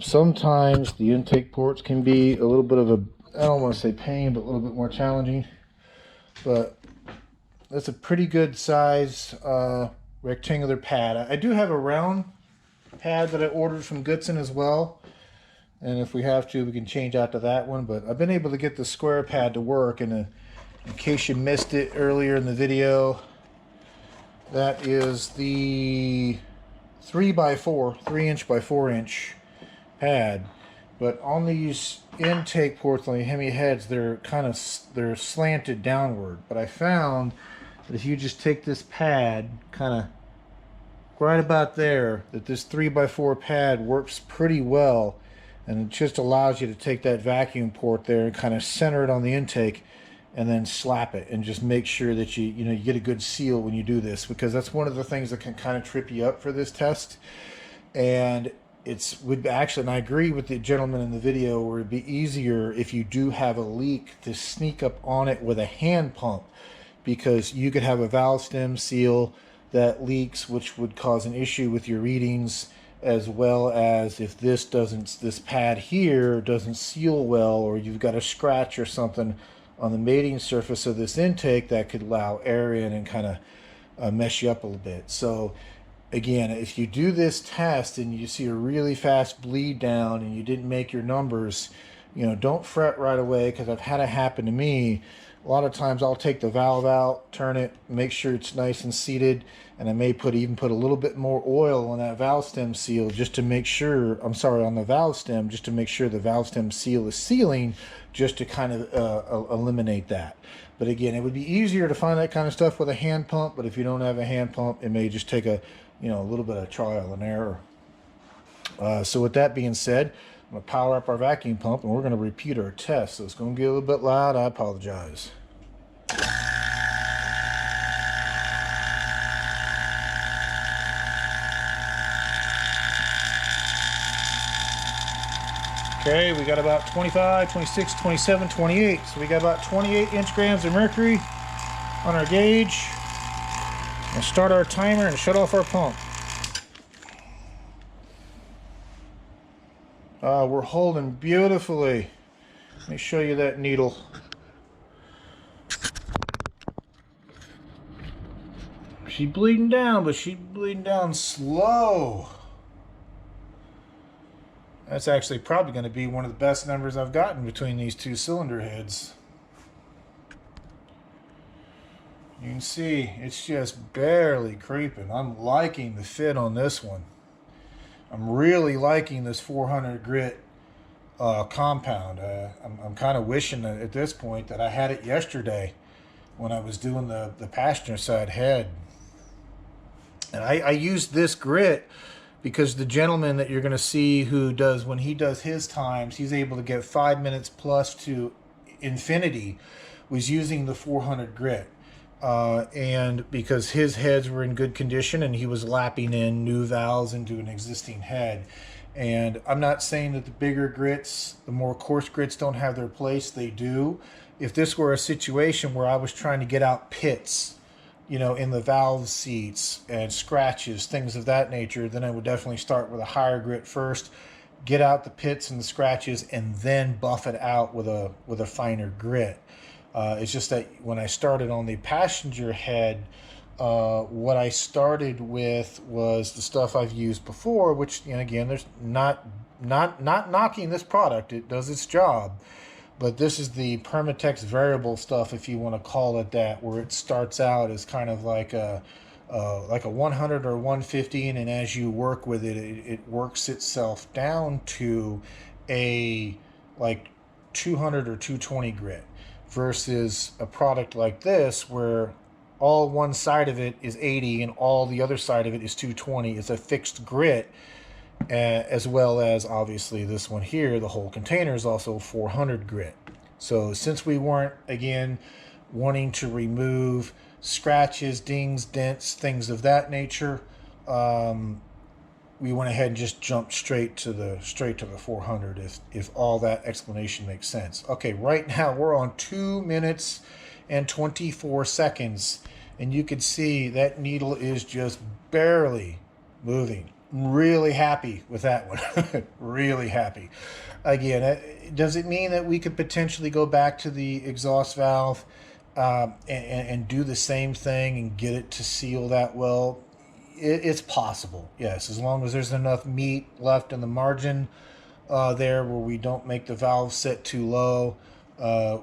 Sometimes the intake ports can be a little bit of a, I don't want to say pain, but a little bit more challenging. But that's a pretty good size rectangular pad. I do have a round pad that I ordered from Goodson as well. And if we have to, we can change out to that one. But I've been able to get the square pad to work. And in case you missed it earlier in the video, that is the 3x4, 3" by 4" pad. But on these intake ports on the Hemi heads, they're they're slanted downward. But I found that if you just take this pad kind of right about there, that this 3x4 pad works pretty well. And it just allows you to take that vacuum port there and kind of center it on the intake and then slap it and just make sure that you get a good seal when you do this, because that's one of the things that can kind of trip you up for this test. And and I agree with the gentleman in the video, where it'd be easier if you do have a leak to sneak up on it with a hand pump, because you could have a valve stem seal that leaks, which would cause an issue with your readings, as well as if this pad here doesn't seal well, or you've got a scratch or something on the mating surface of this intake, that could allow air in and kind of mess you up a little bit. So again, if you do this test and you see a really fast bleed down and you didn't make your numbers, don't fret right away, because I've had it happen to me. A lot of times I'll take the valve out, turn it, make sure it's nice and seated, and I may even put a little bit more oil on that valve stem seal just to make sure, on the valve stem, just to make sure the valve stem seal is sealing, just to kind of eliminate that. But again, it would be easier to find that kind of stuff with a hand pump, but if you don't have a hand pump, it may just take a little bit of trial and error. So with that being said, I'm going to power up our vacuum pump, and we're going to repeat our test. So it's going to get a little bit loud. I apologize. Okay, we got about 25, 26, 27, 28. So we got about 28 grams of mercury on our gauge. We'll start our timer and shut off our pump. We're holding beautifully. Let me show you that needle. She's bleeding down, but she's bleeding down slow. That's actually probably going to be one of the best numbers I've gotten between these two cylinder heads. You can see it's just barely creeping. I'm liking the fit on this one. I'm really liking this 400 grit compound. I'm kind of wishing that at this point that I had it yesterday when I was doing the passenger side head. And I used this grit because the gentleman that you're going to see when he does his times, he's able to get 5 minutes plus to infinity, was using the 400 grit. And because his heads were in good condition and he was lapping in new valves into an existing head. And I'm not saying that the bigger grits, the more coarse grits don't have their place. They do. If this were a situation where I was trying to get out pits, in the valve seats and scratches, things of that nature, then I would definitely start with a higher grit first, get out the pits and the scratches, and then buff it out with a finer grit. It's just that when I started on the passenger head, what I started with was the stuff I've used before, which, again, there's not knocking this product. It does its job. But this is the Permatex variable stuff, if you want to call it that, where it starts out as kind of like a 100 or 150, and as you work with it, it works itself down to a like 200 or 220 grit, versus a product like this where all one side of it is 80 and all the other side of it is 220. It's a fixed grit, as well as obviously this one here, the whole container is also 400 grit. So since we weren't, again, wanting to remove scratches, dings, dents, things of that nature, we went ahead and just jumped straight to the 400, if all that explanation makes sense. Okay, right now we're on 2 minutes and 24 seconds, and you can see that needle is just barely moving. I'm really happy with that one. Really happy. Again, does it mean that we could potentially go back to the exhaust valve and do the same thing and get it to seal that well? It's possible, yes, as long as there's enough meat left in the margin there where we don't make the valve set too low.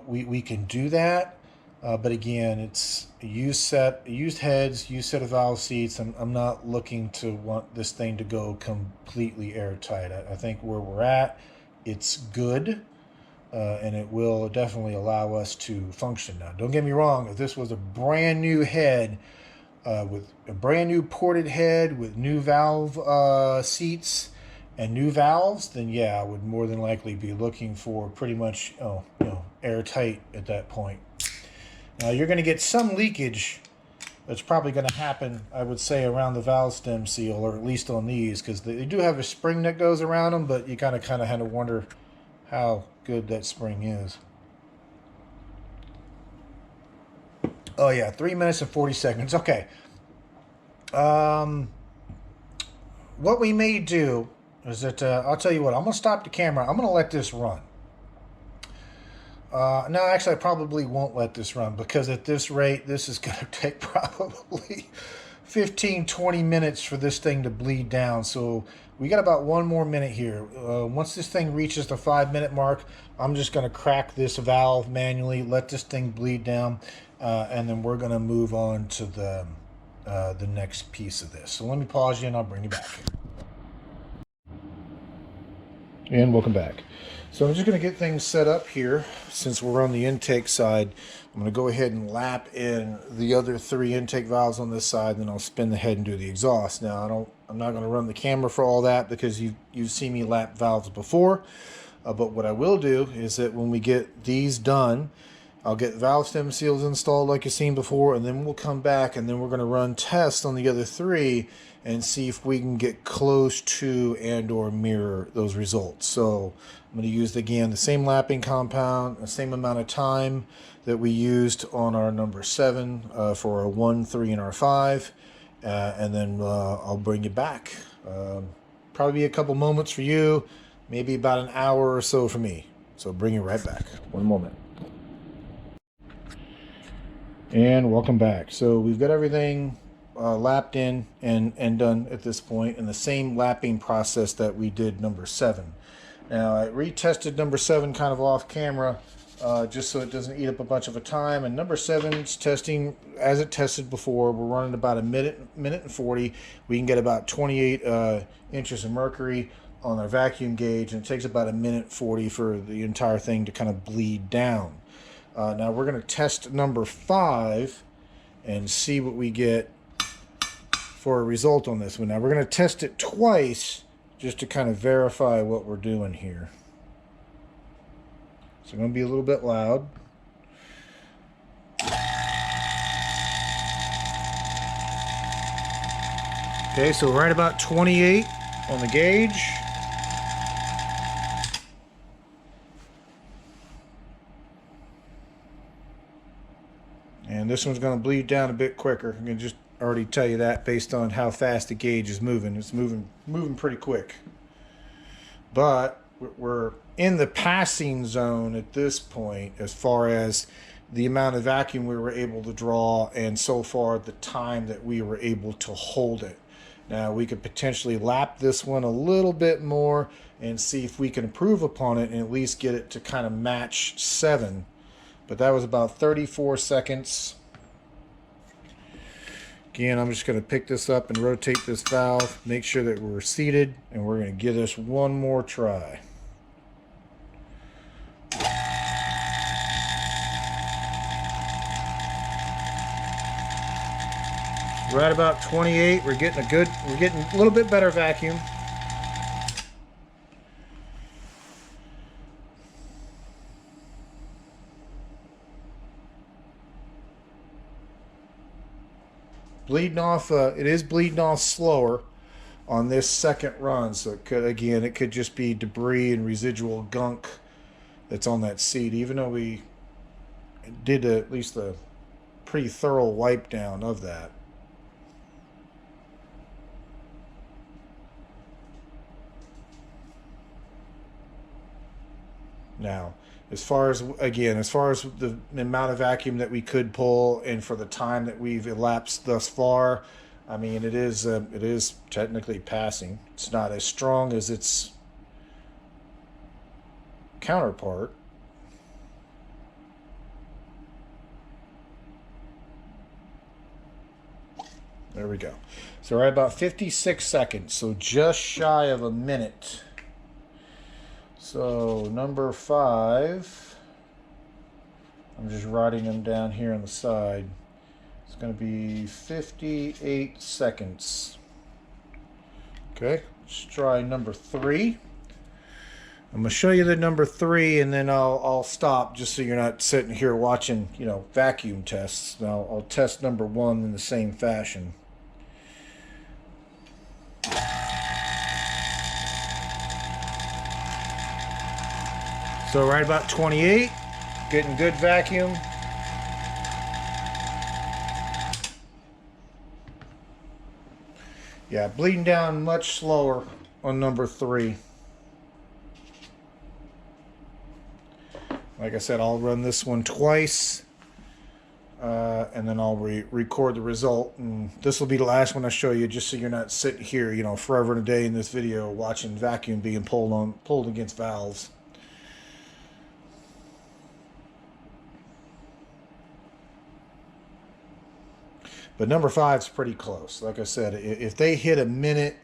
We can do that, but again, it's a used heads, used set of valve seats. I'm not looking to want this thing to go completely airtight. I think where we're at, it's good, and it will definitely allow us to function. Now, don't get me wrong, if this was a brand new head, with a brand new ported head with new valve seats and new valves, then yeah, I would more than likely be looking for pretty much airtight at that point. Now you're going to get some leakage. That's probably going to happen, I would say, around the valve stem seal, or at least on these, because they do have a spring that goes around them, but you kind of had to wonder how good that spring is. Oh yeah, 3 minutes and 40 seconds. Okay. What we may do is that I'll tell you what. I'm gonna stop the camera. I'm gonna let this run. No, actually, I probably won't let this run, because at this rate, this is gonna take probably 15-20 minutes for this thing to bleed down. So we got about 1 more minute here. Once this thing reaches the 5-minute mark, I'm just gonna crack this valve manually, let this thing bleed down, and then we're gonna move on to the next piece of this. So let me pause you and I'll bring you back. And welcome back. So I'm just going to get things set up here. Since we're on the intake side, I'm going to go ahead and lap in the other 3 intake valves on this side, and then I'll spin the head and do the exhaust. Now I'm not going to run the camera for all that, because you've seen me lap valves before. But what I will do is that when we get these done, I'll get valve stem seals installed like you've seen before, and then we'll come back and then we're going to run tests on the other 3 and see if we can get close to and or mirror those results. So I'm going to use, again, the same lapping compound, the same amount of time that we used on our number 7 for our 1, 3, and our 5. And then I'll bring you back. Probably be a couple moments for you, maybe about an hour or so for me. So bring you right back. 1 moment. And welcome back. So we've got everything lapped in and done at this point in the same lapping process that we did number 7. Now I retested number 7 kind of off camera just so it doesn't eat up a bunch of a time. And number 7's testing as it tested before. We're running about a minute and 40. We can get about 28 inches of mercury on our vacuum gauge, and it takes about a minute 40 for the entire thing to kind of bleed down. Now we're going to test number 5 and see what we get for a result on this one. Now we're going to test it twice just to kind of verify what we're doing here. So I'm going to be a little bit loud. Okay, so right about 28 on the gauge. And this one's going to bleed down a bit quicker. I'm going to just already tell you that based on how fast the gauge is moving. It's moving pretty quick. But we're in the passing zone at this point as far as the amount of vacuum we were able to draw, and so far the time that we were able to hold it. Now we could potentially lap this one a little bit more and see if we can improve upon it and at least get it to kind of match 7. But that was about 34 seconds. Again, I'm just going to pick this up and rotate this valve, make sure that we're seated, and we're going to give this one more try. Right about 28. We're getting a little bit better vacuum. Bleeding off, it is bleeding off slower on this second run, so it could just be debris and residual gunk that's on that seat, even though we did at least a pretty thorough wipe down of that. Now, as far as the amount of vacuum that we could pull and for the time that we've elapsed thus far, I mean, it is technically passing. It's not as strong as its counterpart. There we go. So we're at about 56 seconds, so just shy of a minute. So number 5, I'm just writing them down here on the side. It's going to be 58 seconds. Okay, let's try number 3. I'm going to show you the number 3, and then I'll stop just so you're not sitting here watching, vacuum tests. Now I'll test number 1 in the same fashion. So right about 28, getting good vacuum. Yeah, bleeding down much slower on number 3. Like I said, I'll run this one twice, and then I'll record the result. And this will be the last one I show you, just so you're not sitting here, forever and a day in this video watching vacuum being pulled against valves. But number 5 is pretty close. Like I said, if they hit a minute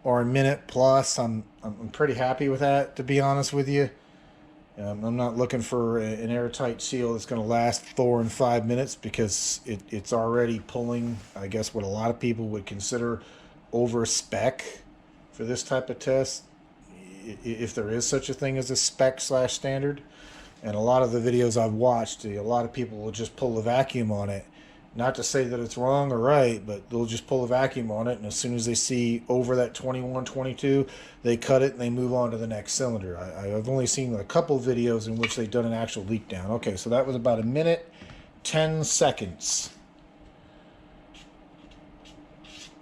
or a minute plus, I'm pretty happy with that, to be honest with you. I'm not looking for an airtight seal that's going to last 4 and 5 minutes, because it's already pulling, I guess, what a lot of people would consider over spec for this type of test, if there is such a thing as a spec/standard. And a lot of the videos I've watched, a lot of people will just pull the vacuum on it. Not to say that it's wrong or right, but they'll just pull a vacuum on it, and as soon as they see over that 21, 22, they cut it and they move on to the next cylinder. I've only seen a couple videos in which they've done an actual leak down. Okay, so that was about a minute, 10 seconds.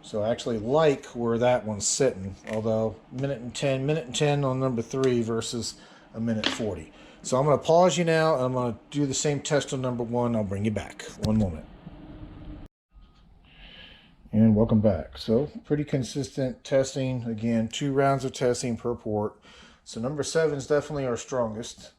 So I actually like where that one's sitting, although minute and 10 on number 3 versus a minute 40. So I'm going to pause you now, and I'm going to do the same test on number 1. I'll bring you back. One moment. And welcome back. So pretty consistent testing. Again, 2 rounds of testing per port. So number 7 is definitely our strongest,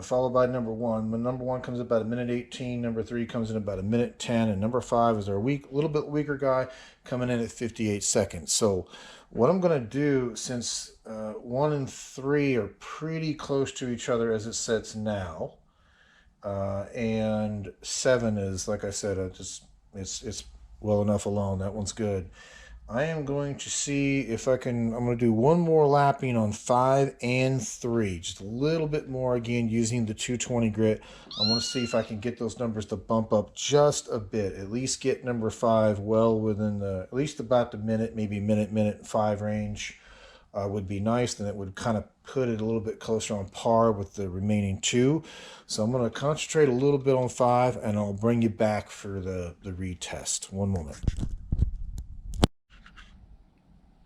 followed by number 1. When number 1 comes about a minute 18, number 3 comes in about a minute 10, and number 5 is our little bit weaker guy, coming in at 58 seconds. So what I'm going to do, since 1 and 3 are pretty close to each other as it sits now, and 7 is, like I said, it's well enough alone. That one's good. I am going to see if I'm going to do one more lapping on 5 and 3, just a little bit more, again using the 220 grit. I want to see if I can get those numbers to bump up just a bit, at least get number 5 well within at least about the minute, maybe minute 5 range. Would be nice. Then it would kind of put it a little bit closer on par with the remaining 2. So I'm going to concentrate a little bit on 5, and I'll bring you back for the retest. One moment.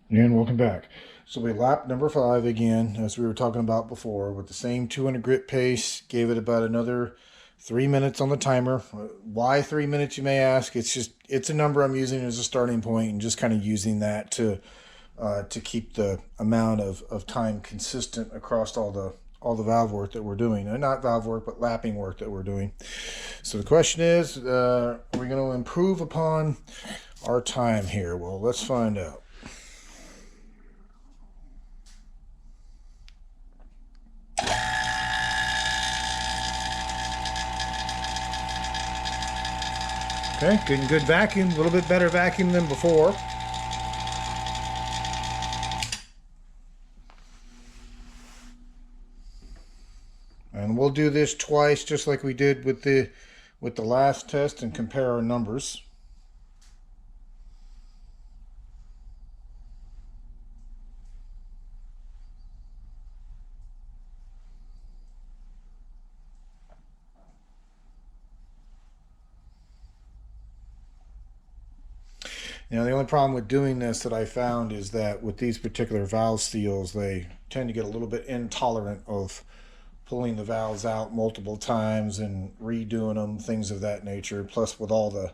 And welcome back. So we lapped number 5 again, as we were talking about before, with the same 200 grit pace. Gave it about another 3 minutes on the timer. Why 3 minutes, you may ask? It's a number I'm using as a starting point, and just kind of using that to keep the amount of time consistent across all the valve work that we're doing. Not valve work, but lapping work that we're doing. So the question is, are we going to improve upon our time here? Well, let's find out. Okay, getting good vacuum, a little bit better vacuum than before. And we'll do this twice, just like we did with the last test, and compare our numbers. Now, the only problem with doing this that I found is that with these particular valve seals, they tend to get a little bit intolerant of pulling the valves out multiple times and redoing them, things of that nature. Plus, with all the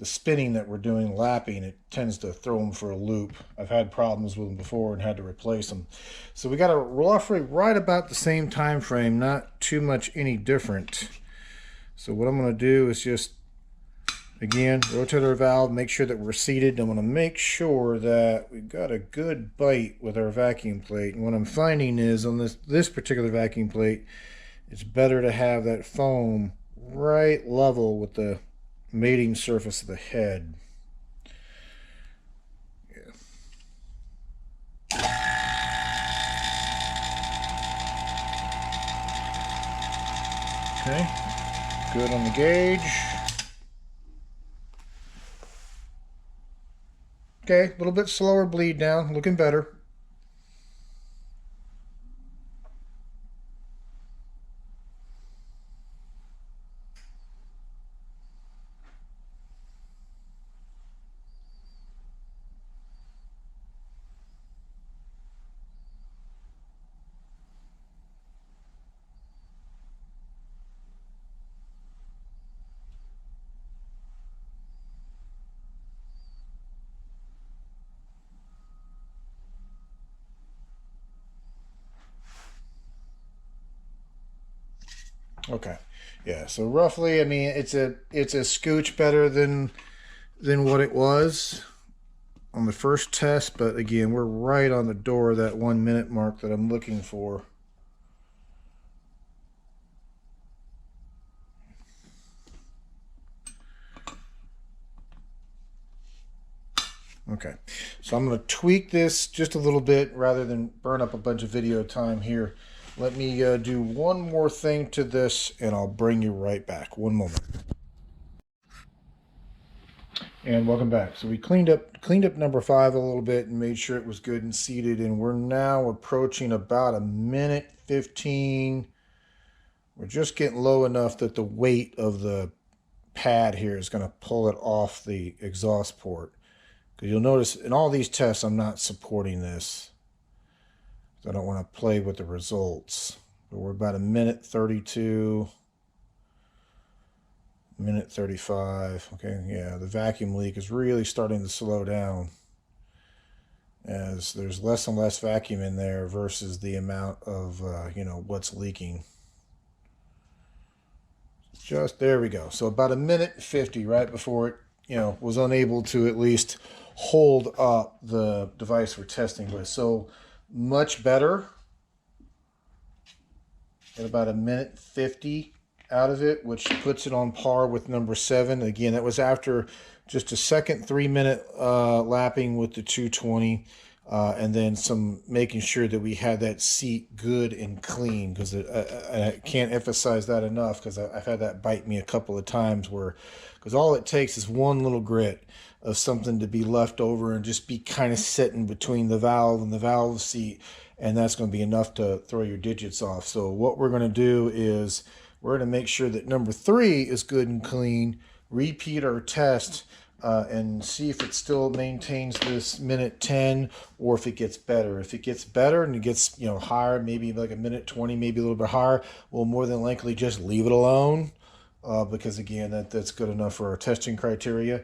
spinning that we're doing, lapping, it tends to throw them for a loop. I've had problems with them before and had to replace them. So we got a roughly right about the same time frame, not too much any different. So what I'm going to do is just, again, rotate our valve, make sure that we're seated. I'm going to make sure that we've got a good bite with our vacuum plate. And what I'm finding is on this particular vacuum plate, it's better to have that foam right level with the mating surface of the head. Yeah. Okay, good on the gauge. Okay, a little bit slower bleed down, looking better. Okay, yeah. So roughly, I mean, it's a scooch better than what it was on the first test, but again, we're right on the door of that 1 minute mark that I'm looking for. Okay, so I'm going to tweak this just a little bit rather than burn up a bunch of video time here. Let me do one more thing to this, and I'll bring you right back. One moment. And welcome back. So we cleaned up number 5 a little bit and made sure it was good and seated, and we're now approaching about a minute 15. We're just getting low enough that the weight of the pad here is going to pull it off the exhaust port. Because you'll notice in all these tests, I'm not supporting this. I don't want to play with the results. But we're about a minute 32, minute 35. Okay, yeah, the vacuum leak is really starting to slow down as there's less and less vacuum in there versus the amount of, what's leaking. Just there we go. So about a minute 50 right before it, was unable to at least hold up the device we're testing with. So much better at about a minute 50 out of it, which puts it on par with number 7. Again, that was after just a second 3-minute lapping with the 220, and then some making sure that we had that seat good and clean, because I can't emphasize that enough, because I've had that bite me a couple of times because all it takes is one little grit of something to be left over and just be kind of sitting between the valve and the valve seat, and that's going to be enough to throw your digits off. So what we're going to do is we're going to make sure that number 3 is good and clean, repeat our test, and see if it still maintains this minute 10 or if it gets better. If it gets better and it gets higher, maybe like a minute 20, maybe a little bit higher, we'll more than likely just leave it alone, because again, that's good enough for our testing criteria.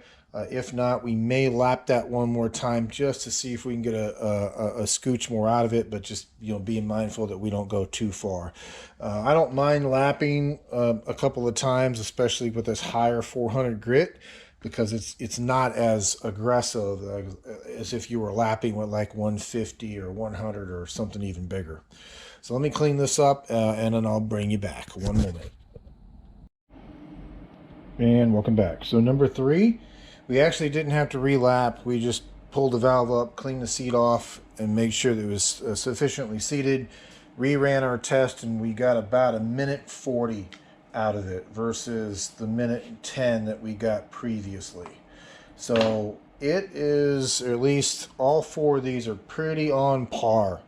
If not, we may lap that one more time just to see if we can get a scooch more out of it, but just being mindful that we don't go too far. I don't mind lapping a couple of times, especially with this higher 400 grit, because it's not as aggressive as if you were lapping with like 150 or 100 or something even bigger. So let me clean this up, and then I'll bring you back. One moment. And welcome back. So number 3, we actually didn't have to relap. We just pulled the valve up, cleaned the seat off, and made sure that it was sufficiently seated. Reran our test, and we got about 1:40 out of it versus the 1:10 that we got previously. So it is, or at least all 4 of these are pretty on par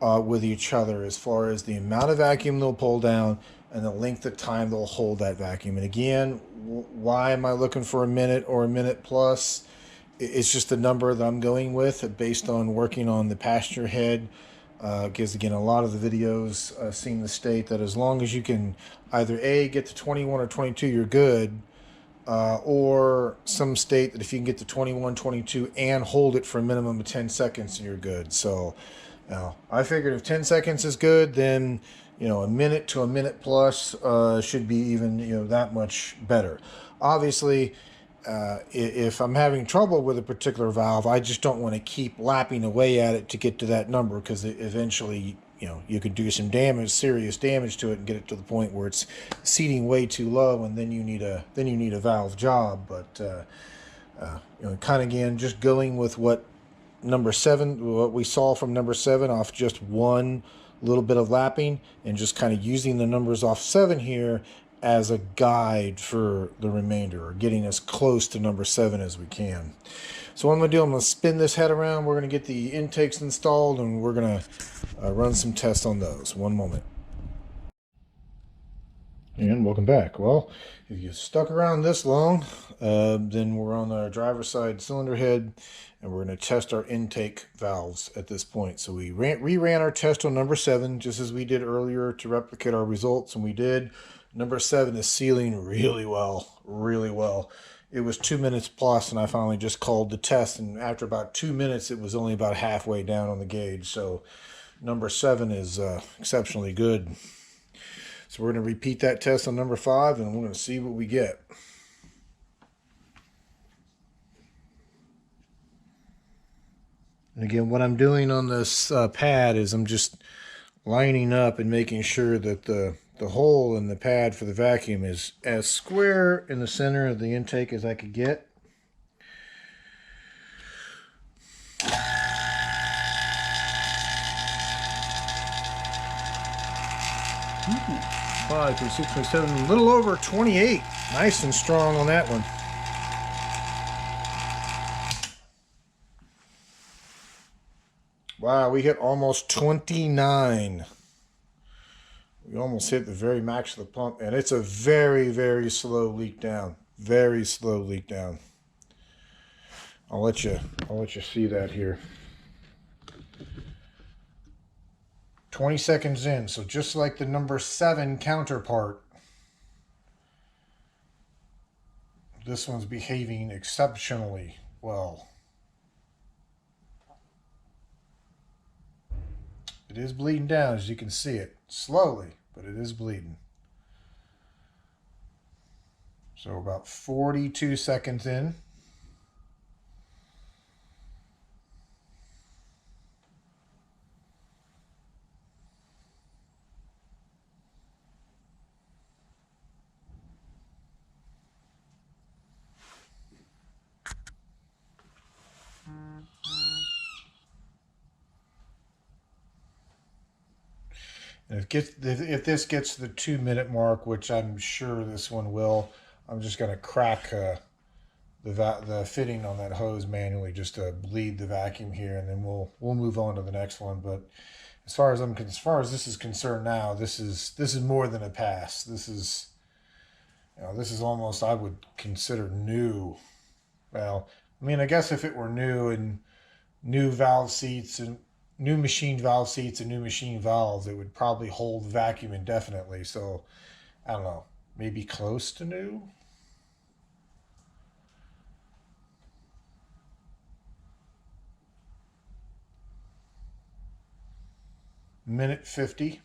with each other as far as the amount of vacuum they'll pull down and the length of time they'll hold that vacuum. And again, why am I looking for a minute or a minute plus? It's just the number that I'm going with based on working on the passenger head. Because again, a lot of the videos seem to state that as long as you can either A, get to 21 or 22, you're good. Or some state that if you can get to 21, 22 and hold it for a minimum of 10 seconds, you're good. So I figured if 10 seconds is good, then a minute to a minute plus should be even that much better. Obviously, if I'm having trouble with a particular valve, I just don't want to keep lapping away at it to get to that number, because eventually you could do some damage, serious damage to it, and get it to the point where it's seating way too low, and then you need a valve job. But kind of again, just going with what we saw from number 7 off just one little bit of lapping, and just kind of using the numbers off 7 here as a guide for the remainder, or getting as close to number 7 as we can. So what I'm going to do, I'm going to spin this head around. We're going to get the intakes installed, and we're going to run some tests on those. One moment. And welcome back. Well, if you stuck around this long, then we're on our driver's side cylinder head, and we're going to test our intake valves at this point. So we reran our test on number 7, just as we did earlier, to replicate our results, and we did. Number 7 is sealing really well, really well. It was 2 minutes plus, and I finally just called the test, and after about 2 minutes, it was only about halfway down on the gauge. So number 7 is exceptionally good. So we're going to repeat that test on number 5, and we're going to see what we get. And again, what I'm doing on this pad is I'm just lining up and making sure that the hole in the pad for the vacuum is as square in the center of the intake as I could get. Ooh, 5, 6, 7, a little over 28. Nice and strong on that one. Wow, we hit almost 29. We almost hit the very max of the pump, and it's a very, very slow leak down. Very slow leak down. I'll let you see that here. 20 seconds in, so just like the number 7 counterpart, this one's behaving exceptionally well. It is bleeding down, as you can see it. Slowly, but it is bleeding. So about 42 seconds in. And if this gets to the 2 minute mark, which I'm sure this one will, I'm just going to crack the fitting on that hose manually just to bleed the vacuum here, and then we'll move on to the next one. But as far as this is concerned now, this is more than a pass. This is almost, I would consider, new. Well, I mean, I guess if it were new and new valve seats and new machined valve seats and new machine valves, it would probably hold vacuum indefinitely. So I don't know, maybe close to new. Minute 50.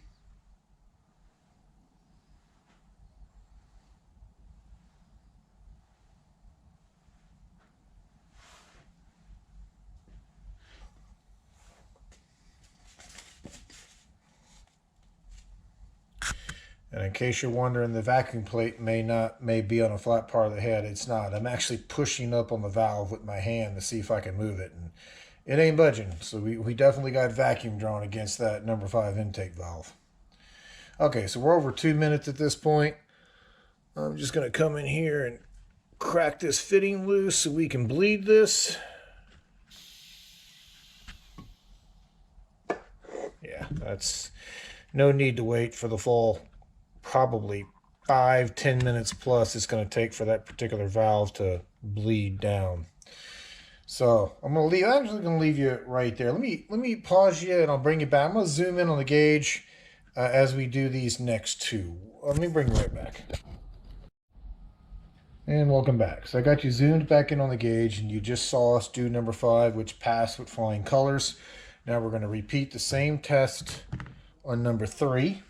And in case you're wondering, the vacuum plate may be on a flat part of the head. It's not. I'm actually pushing up on the valve with my hand to see if I can move it, and it ain't budging. So we definitely got vacuum drawn against that number 5 intake valve. Okay, so we're over 2 minutes at this point. I'm just going to come in here and crack this fitting loose so we can bleed this. Yeah, that's no need to wait for the full probably 5-10 minutes plus it's going to take for that particular valve to bleed down. So I'm actually going to leave you right there. Let me pause you and I'll bring you back. I'm going to zoom in on the gauge as we do these next two. Let me bring you right back. And welcome back. So I got you zoomed back in on the gauge, and you just saw us do number 5, which passed with flying colors. Now we're going to repeat the same test on number 3.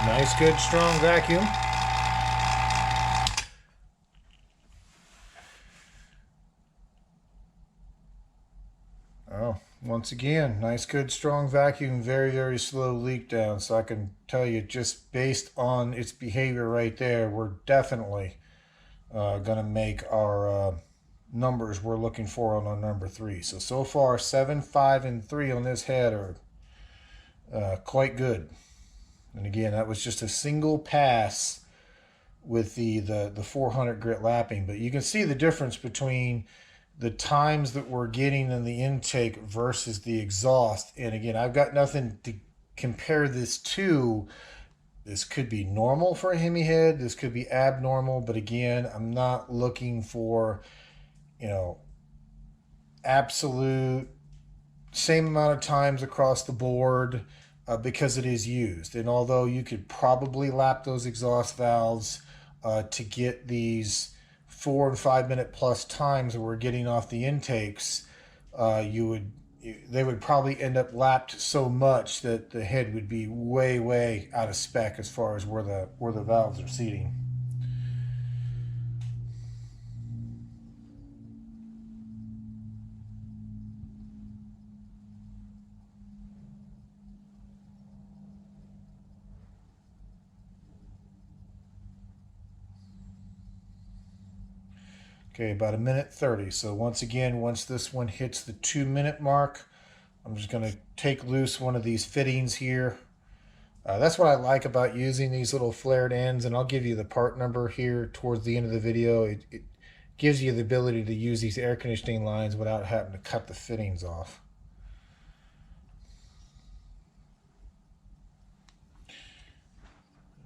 Nice, good, strong vacuum. Oh, once again, nice, good, strong vacuum, very, very slow leak down. So I can tell you, just based on its behavior right there, we're definitely going to make our numbers we're looking for on our number 3. So far, 7, 5, and 3 on this head are quite good. And again, that was just a single pass with the 400 grit lapping. But you can see the difference between the times that we're getting in the intake versus the exhaust. And again, I've got nothing to compare this to. This could be normal for a Hemi head. This could be abnormal. But again, I'm not looking for, absolute same amount of times across the board because it is used. And although you could probably lap those exhaust valves to get these 4 and 5 minute plus times that we're getting off the intakes, they would probably end up lapped so much that the head would be way out of spec as far as where the valves are seating. Okay, about 1:30. So once again, once this one hits the 2 minute mark, I'm just going to take loose one of these fittings here. That's what I like about using these little flared ends, and I'll give you the part number here towards the end of the video. It gives you the ability to use these air conditioning lines without having to cut the fittings off.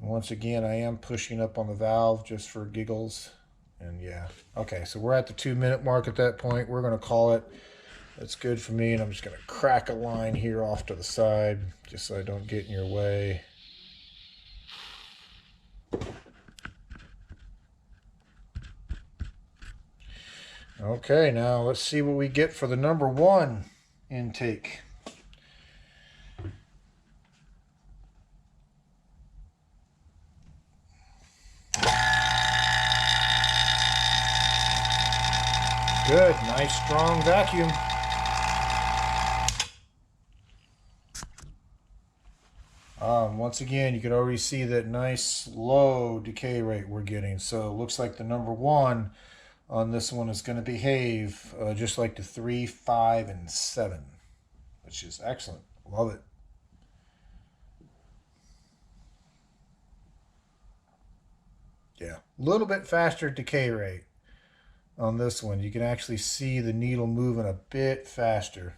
Once again, I am pushing up on the valve just for giggles. And yeah, okay, so we're at the 2 minute mark at that point. We're going to call it. That's good for me, and I'm just going to crack a line here off to the side just so I don't get in your way. Okay, now let's see what we get for the number 1 intake. Good, nice strong vacuum. Once again, you can already see that nice low decay rate we're getting. So it looks like the number 1 on this one is going to behave just like the 3, 5, and 7, which is excellent. Love it. Yeah, a little bit faster decay rate on this one. You can actually see the needle moving a bit faster.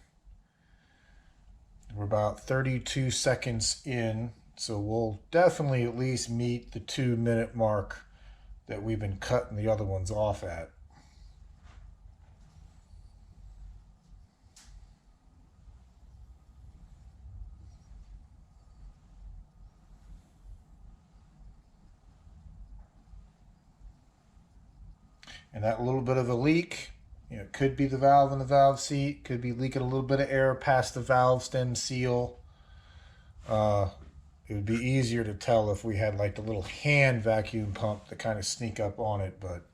We're about 32 seconds in, so we'll definitely at least meet the 2 minute mark that we've been cutting the other ones off at. And that little bit of a leak, it could be the valve in the valve seat, could be leaking a little bit of air past the valve stem seal. It would be easier to tell if we had like the little hand vacuum pump to kind of sneak up on it, but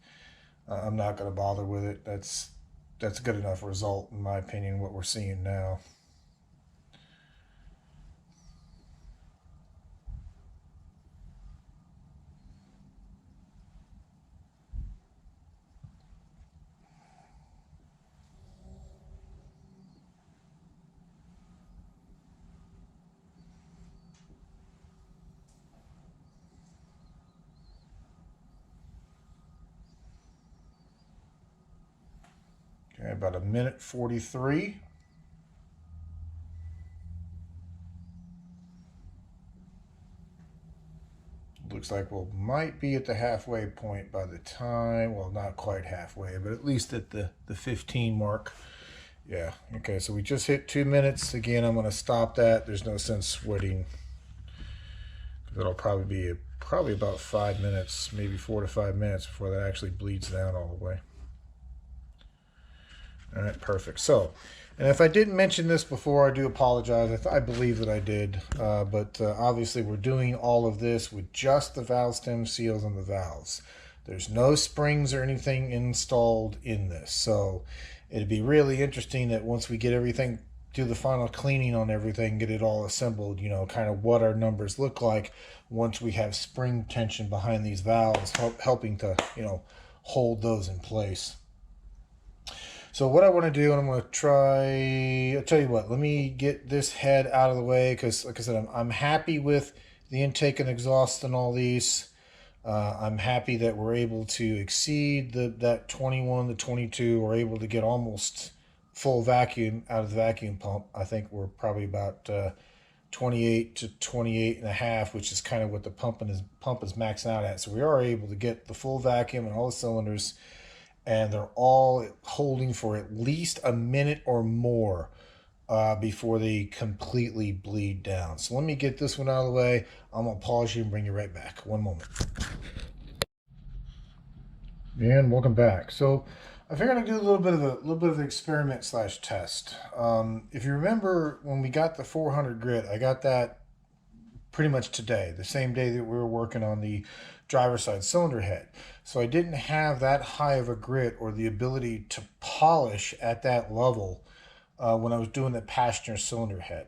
I'm not going to bother with it. That's a good enough result, in my opinion, what we're seeing now. Okay, about 1:43. Looks like we might be at the halfway point by the time, well, not quite halfway, but at least at the 15 mark. Yeah, okay, so we just hit 2 minutes. Again, I'm going to stop that. There's no sense sweating. It'll probably be about 5 minutes, maybe 4 to 5 minutes before that actually bleeds down all the way. All right, perfect. So, and if I didn't mention this before, I do apologize. I believe that I did, but obviously we're doing all of this with just the valve stem seals and the valves. There's no springs or anything installed in this. So it'd be really interesting that once we get everything, do the final cleaning on everything, get it all assembled, you know, kind of what our numbers look like once we have spring tension behind these valves, helping to, you know, hold those in place. So what I want to do, and I'm going to try, I'll tell you what, let me get this head out of the way, because like I said, I'm happy with the intake and exhaust and all these. I'm happy that we're able to exceed that 21 to 22. We're able to get almost full vacuum out of the vacuum pump. I think we're probably about 28 to 28 and a half, which is kind of what the pump is maxing out at. So we are able to get the full vacuum and all the cylinders, and they're all holding for at least a minute or more before they completely bleed down. So let me get this one out of the way. I'm going to pause you and bring you right back. One moment. And welcome back. So I figured I'd do a little bit of an experiment / test. If you remember, when we got the 400 grit, I got that pretty much today, the same day that we were working on the driver's side cylinder head. So I didn't have that high of a grit or the ability to polish at that level when I was doing the passenger cylinder head.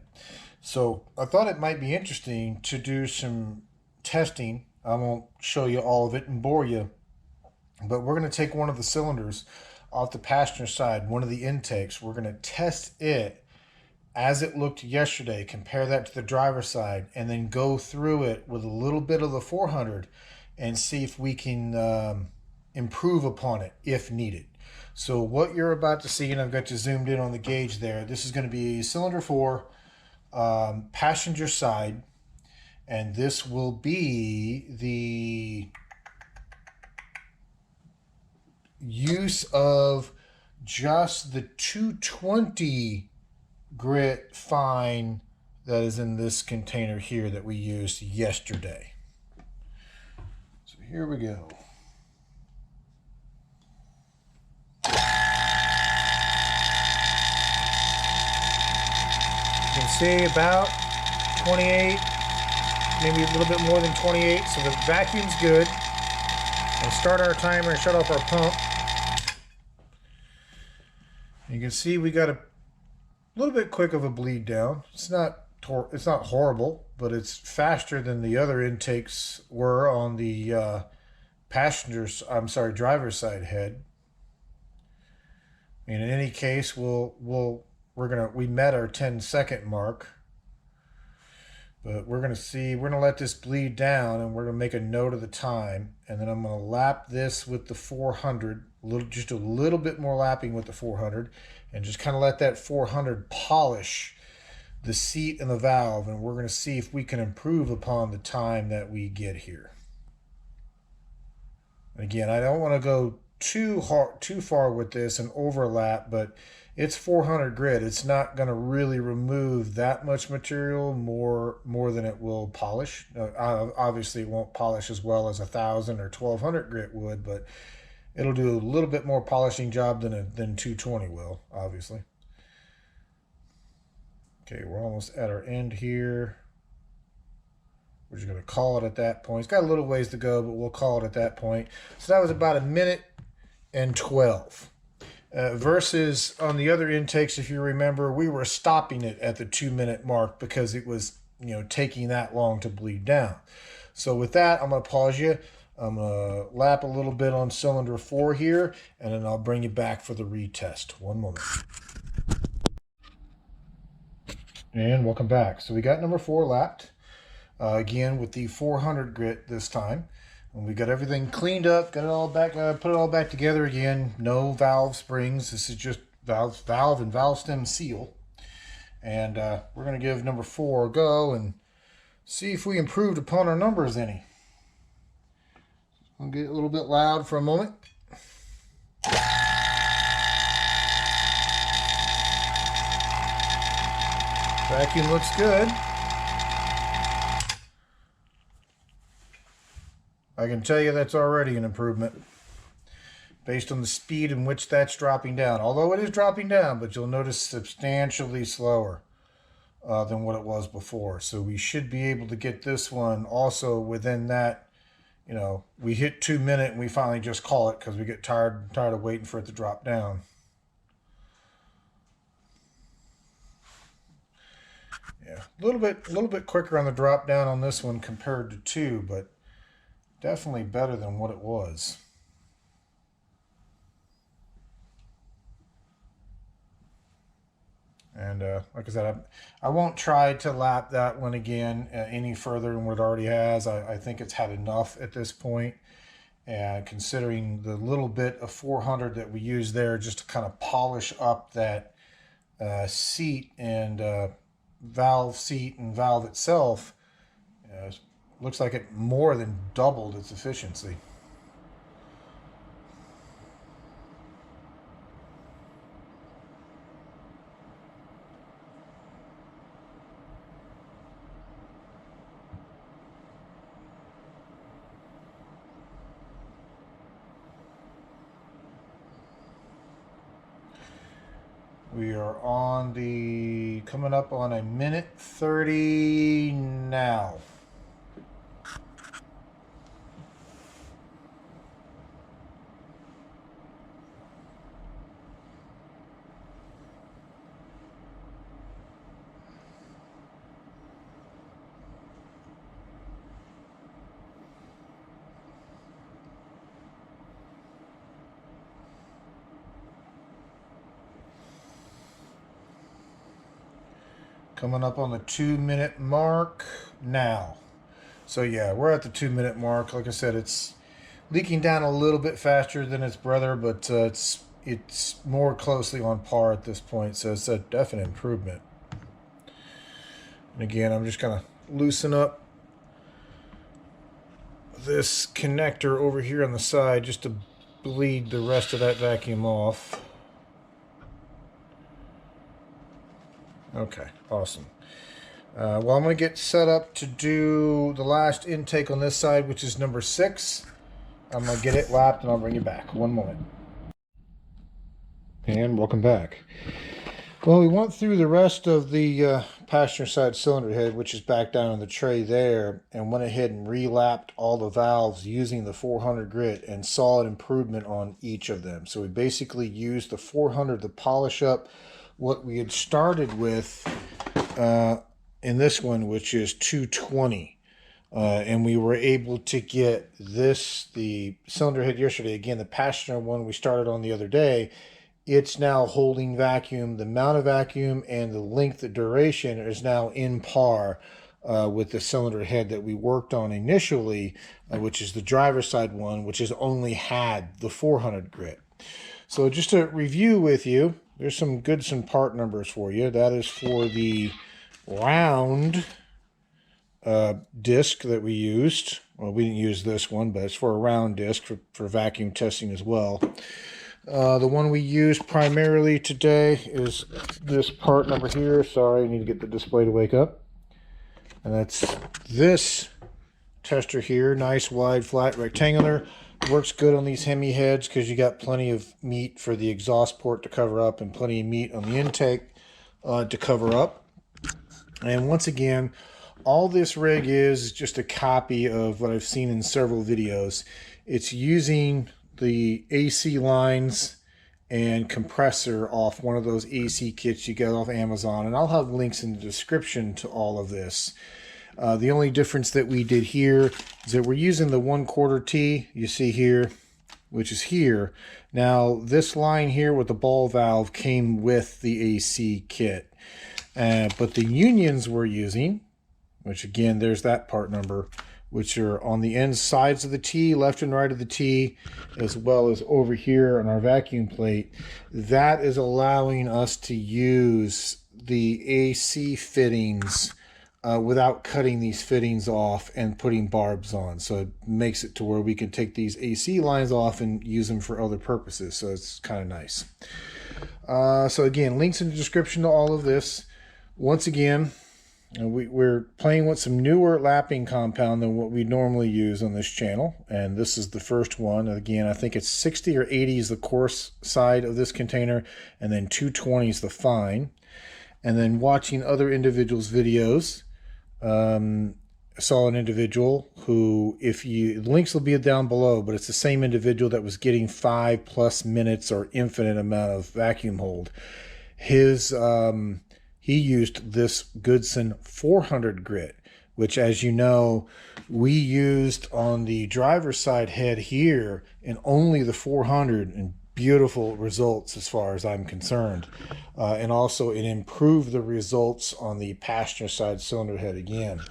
So I thought it might be interesting to do some testing. I won't show you all of it and bore you, but we're going to take one of the cylinders off the passenger side, one of the intakes. We're going to test it as it looked yesterday, compare that to the driver's side, and then go through it with a little bit of the 400 and see if we can improve upon it if needed. So what you're about to see, and I've got you zoomed in on the gauge there, this is going to be cylinder 4, passenger side, and this will be the use of just the 220 grit fine that is in this container here that we used yesterday. So here we go. You can see about 28, maybe a little bit more than 28, so the vacuum's good. We'll start our timer and shut off our pump. You can see we got a little bit quick of a bleed down. It's not horrible, but it's faster than the other intakes were on the driver's side head. And in any case, we met our 10-second mark, but we're gonna let this bleed down, and we're gonna make a note of the time, and then I'm gonna lap this with the 400, just a little bit more lapping with the 400, and just kind of let that 400 polish the seat and the valve, and we're gonna see if we can improve upon the time that we get here. Again, I don't want to go too far with this and overlap, but it's 400 grit. It's not going to really remove that much material more than it will polish. Obviously, it won't polish as well as 1,000 or 1,200 grit would, but it'll do a little bit more polishing job than 220 will, obviously. Okay, we're almost at our end here. We're just going to call it at that point. It's got a little ways to go, but we'll call it at that point. So that was about 1 minute and 12. Versus on the other intakes, if you remember, we were stopping it at the 2-minute mark because it was, taking that long to bleed down. So with that, I'm going to pause you. I'm going to lap a little bit on cylinder 4 here, and then I'll bring you back for the retest. One moment. And welcome back. So we got number 4 lapped, again with the 400 grit this time. And we got everything cleaned up, got it all back, put it all back together again. No valve springs. This is just valve and valve stem seal. And we're going to give number 4 a go and see if we improved upon our numbers any. I'll get a little bit loud for a moment. Vacuum looks good. I can tell you that's already an improvement based on the speed in which that's dropping down. Although it is dropping down, but you'll notice substantially slower than what it was before. So we should be able to get this one also within that. We hit 2 minutes and we finally just call it because we get tired of waiting for it to drop down. Yeah, a little bit quicker on the drop down on this one compared to 2, but definitely better than what it was. And like I said, I won't try to lap that one again any further than what it already has. I think it's had enough at this point. And considering the little bit of 400 that we used there just to kind of polish up that seat and valve seat and valve itself, looks like it more than doubled its efficiency. We are coming up on 1:30 now. Coming up on the 2-minute mark now. So yeah, we're at the 2-minute mark. Like I said, it's leaking down a little bit faster than its brother, but it's more closely on par at this point. So it's a definite improvement. And again, I'm just gonna loosen up this connector over here on the side just to bleed the rest of that vacuum off. Okay, awesome. Well, I'm going to get set up to do the last intake on this side, which is number 6. I'm going to get it lapped and I'll bring you back. One moment. And welcome back. Well, we went through the rest of the passenger side cylinder head, which is back down in the tray there, and went ahead and re-lapped all the valves using the 400 grit and saw an improvement on each of them. So we basically used the 400 to polish up what we had started with in this one, which is 220. And we were able to get the cylinder head yesterday. Again, the passenger one we started on the other day, it's now holding vacuum. The amount of vacuum and the length of duration is now in par with the cylinder head that we worked on initially, which is the driver's side one, which has only had the 400 grit. So just to review with you, there's some Goodson part numbers for you. That is for the round disc that we used. Well, we didn't use this one, but it's for a round disc for vacuum testing as well. The one we used primarily today is this part number here. Sorry, I need to get the display to wake up. And that's this tester here. Nice, wide, flat, rectangular. Works good on these Hemi heads because you got plenty of meat for the exhaust port to cover up and plenty of meat on the intake to cover up. And once again, all this rig is just a copy of what I've seen in several videos. It's using the AC lines and compressor off one of those AC kits you get off Amazon, and I'll have links in the description to all of this. The only difference that we did here is that we're using the 1/4 T you see here, which is here. Now this line here with the ball valve came with the AC kit, but the unions we're using, which again there's that part number, which are on the end sides of the T, left and right of the T, as well as over here on our vacuum plate, that is allowing us to use the AC fittings without cutting these fittings off and putting barbs on. So it makes it to where we can take these AC lines off and use them for other purposes. So it's kind of nice. So again, links in the description to all of this. Once again, we're playing with some newer lapping compound than what we normally use on this channel, and this is the first one. Again, I think it's 60 or 80 is the coarse side of this container, and then 220 is the fine. And then watching other individuals' videos, I saw an individual who, the links will be down below, but it's the same individual that was getting 5+ minutes or infinite amount of vacuum hold. He used this Goodson 400 grit, which, as you know, we used on the driver's side head here, and only the 400, and beautiful results as far as I'm concerned. And also it improved the results on the passenger side cylinder head again.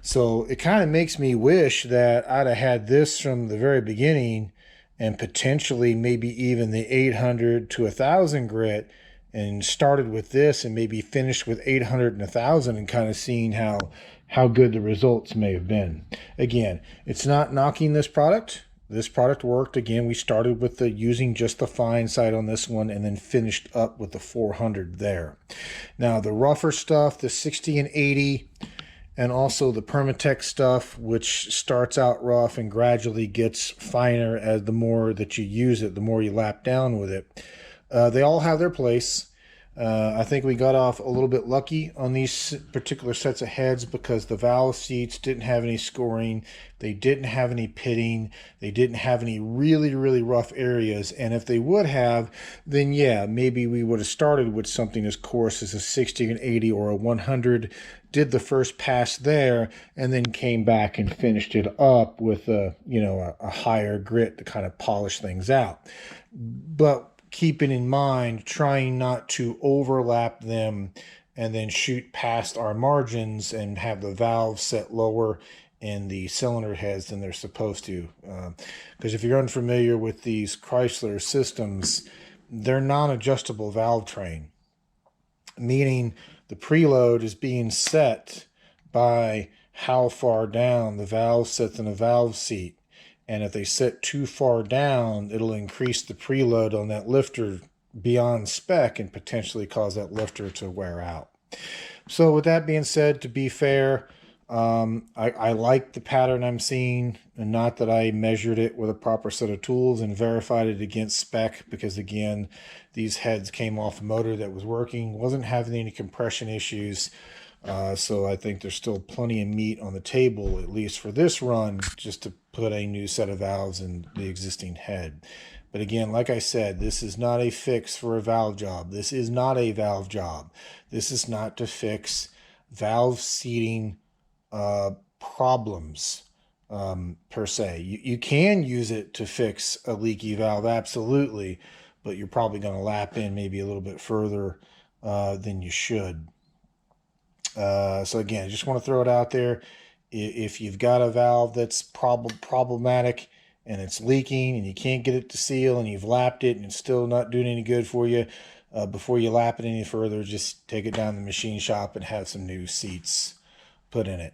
So it kind of makes me wish that I'd have had this from the very beginning, and potentially maybe even the 800 to 1000 grit, and started with this and maybe finished with 800 and 1000, and kind of seeing how good the results may have been. Again, it's not knocking this product. This product worked. Again, we started with using just the fine side on this one, and then finished up with the 400 there. Now the rougher stuff, the 60 and 80, and also the Permatex stuff, which starts out rough and gradually gets finer as the more that you use it, the more you lap down with it. They all have their place. I think we got off a little bit lucky on these particular sets of heads, because the valve seats didn't have any scoring, they didn't have any pitting, they didn't have any really, really rough areas. And if they would have, then yeah, maybe we would have started with something as coarse as a 60 and 80 or a 100, did the first pass there, and then came back and finished it up with a higher grit to kind of polish things out. But keeping in mind, trying not to overlap them and then shoot past our margins and have the valves set lower in the cylinder heads than they're supposed to. Because if you're unfamiliar with these Chrysler systems, they're non-adjustable valve train, meaning the preload is being set by how far down the valve sits in a valve seat. And if they set too far down, it'll increase the preload on that lifter beyond spec and potentially cause that lifter to wear out. So with that being said, to be fair, I like the pattern I'm seeing, and not that I measured it with a proper set of tools and verified it against spec, because again, these heads came off a motor that was working, wasn't having any compression issues. So I think there's still plenty of meat on the table, at least for this run, just to put a new set of valves in the existing head. But again, like I said, this is not a fix for a valve job. This is not a valve job. This is not to fix valve seating problems per se. You can use it to fix a leaky valve, absolutely, but you're probably going to lap in maybe a little bit further than you should. So again, I just want to throw it out there. If you've got a valve that's problematic and it's leaking and you can't get it to seal, and you've lapped it and it's still not doing any good for you, before you lap it any further, just take it down to the machine shop and have some new seats put in it.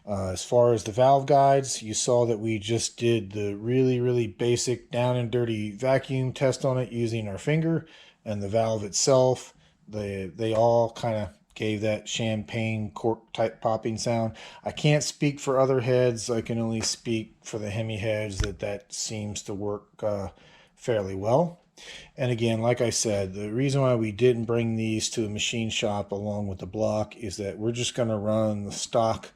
As far as the valve guides, you saw that we just did the really, really basic down and dirty vacuum test on it using our finger, and the valve itself, they all kind of gave that champagne cork type popping sound. I can't speak for other heads. I can only speak for the Hemi heads, that seems to work fairly well. And again, like I said, the reason why we didn't bring these to a machine shop along with the block is that we're just going to run the stock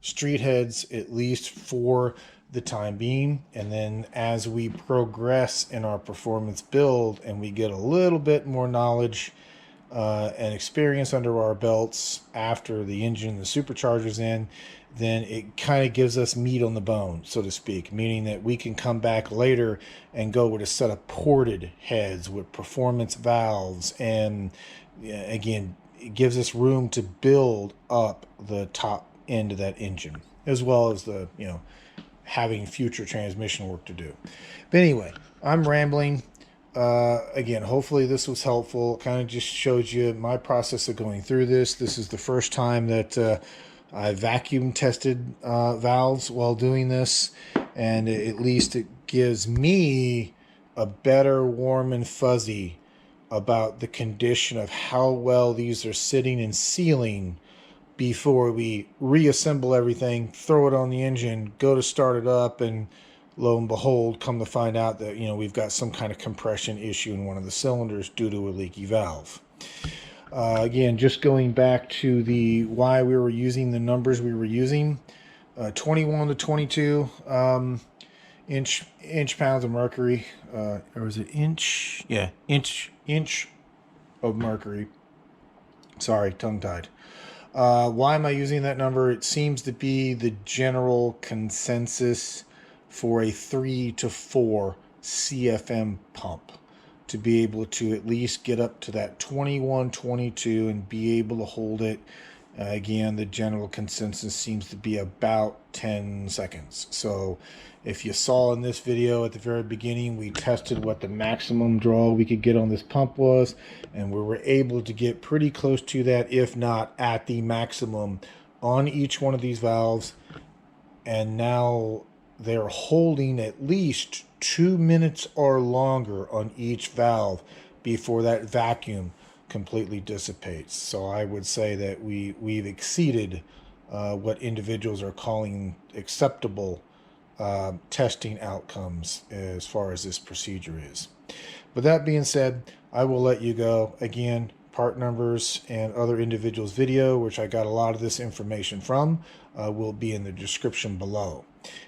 street heads, at least for the time being. And then as we progress in our performance build and we get a little bit more knowledge and experience under our belts after the engine, the supercharger's in, then it kind of gives us meat on the bone, so to speak, meaning that we can come back later and go with a set of ported heads with performance valves. And again, it gives us room to build up the top end of that engine, as well as the, having future transmission work to do. But anyway, I'm rambling. Again, hopefully this was helpful. Kind of just shows you my process of going through this. This is the first time that I vacuum tested valves while doing this, and at least it gives me a better warm and fuzzy about the condition of how well these are sitting and sealing before we reassemble everything, throw it on the engine, go to start it up, and lo and behold, come to find out that we've got some kind of compression issue in one of the cylinders due to a leaky valve. Again, just going back to the why we were using the numbers we were using, 21 to 22 inch pounds of mercury, or was it inch? Yeah, inch of mercury. Sorry, tongue-tied. Why am I using that number? It seems to be the general consensus for a 3 to 4 CFM pump to be able to at least get up to that 21, 22 and be able to hold it. Again, the general consensus seems to be about 10 seconds. So if you saw in this video at the very beginning, we tested what the maximum draw we could get on this pump was, and we were able to get pretty close to that, if not at the maximum on each one of these valves. And now they're holding at least 2 minutes or longer on each valve before that vacuum completely dissipates. So I would say that we've exceeded what individuals are calling acceptable testing outcomes as far as this procedure is. With that being said, I will let you go. Again, part numbers and other individuals' video, which I got a lot of this information from, will be in the description below.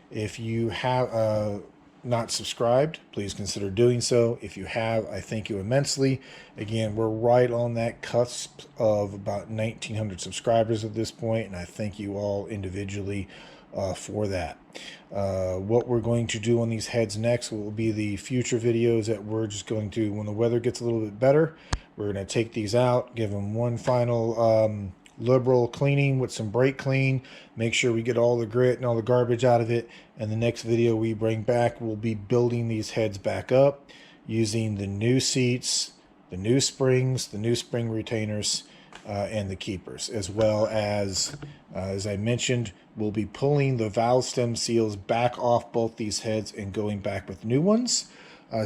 If you have not subscribed, please consider doing so. If you have, I thank you immensely. Again, we're right on that cusp of about 1,900 subscribers at this point, and I thank you all individually for that. What we're going to do on these heads next will be the future videos that we're just going to, when the weather gets a little bit better, we're going to take these out, give them one final liberal cleaning with some brake clean, make sure we get all the grit and all the garbage out of it, and the next video we bring back will be building these heads back up using the new seats, the new springs, the new spring retainers, and the keepers, as well as I mentioned, we'll be pulling the valve stem seals back off both these heads and going back with new ones.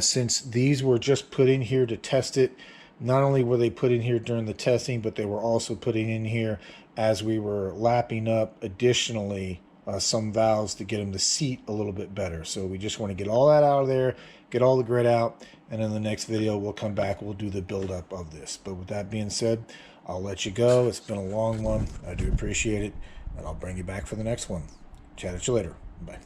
Since these were just put in here to test it, not only were they put in here during the testing, but they were also putting in here as we were lapping up additionally some valves to get them to seat a little bit better. So we just want to get all that out of there, get all the grit out, and in the next video we'll come back, we'll do the buildup of this. But with that being said, I'll let you go. It's been a long one. I do appreciate it, and I'll bring you back for the next one. Chat at you later. Bye.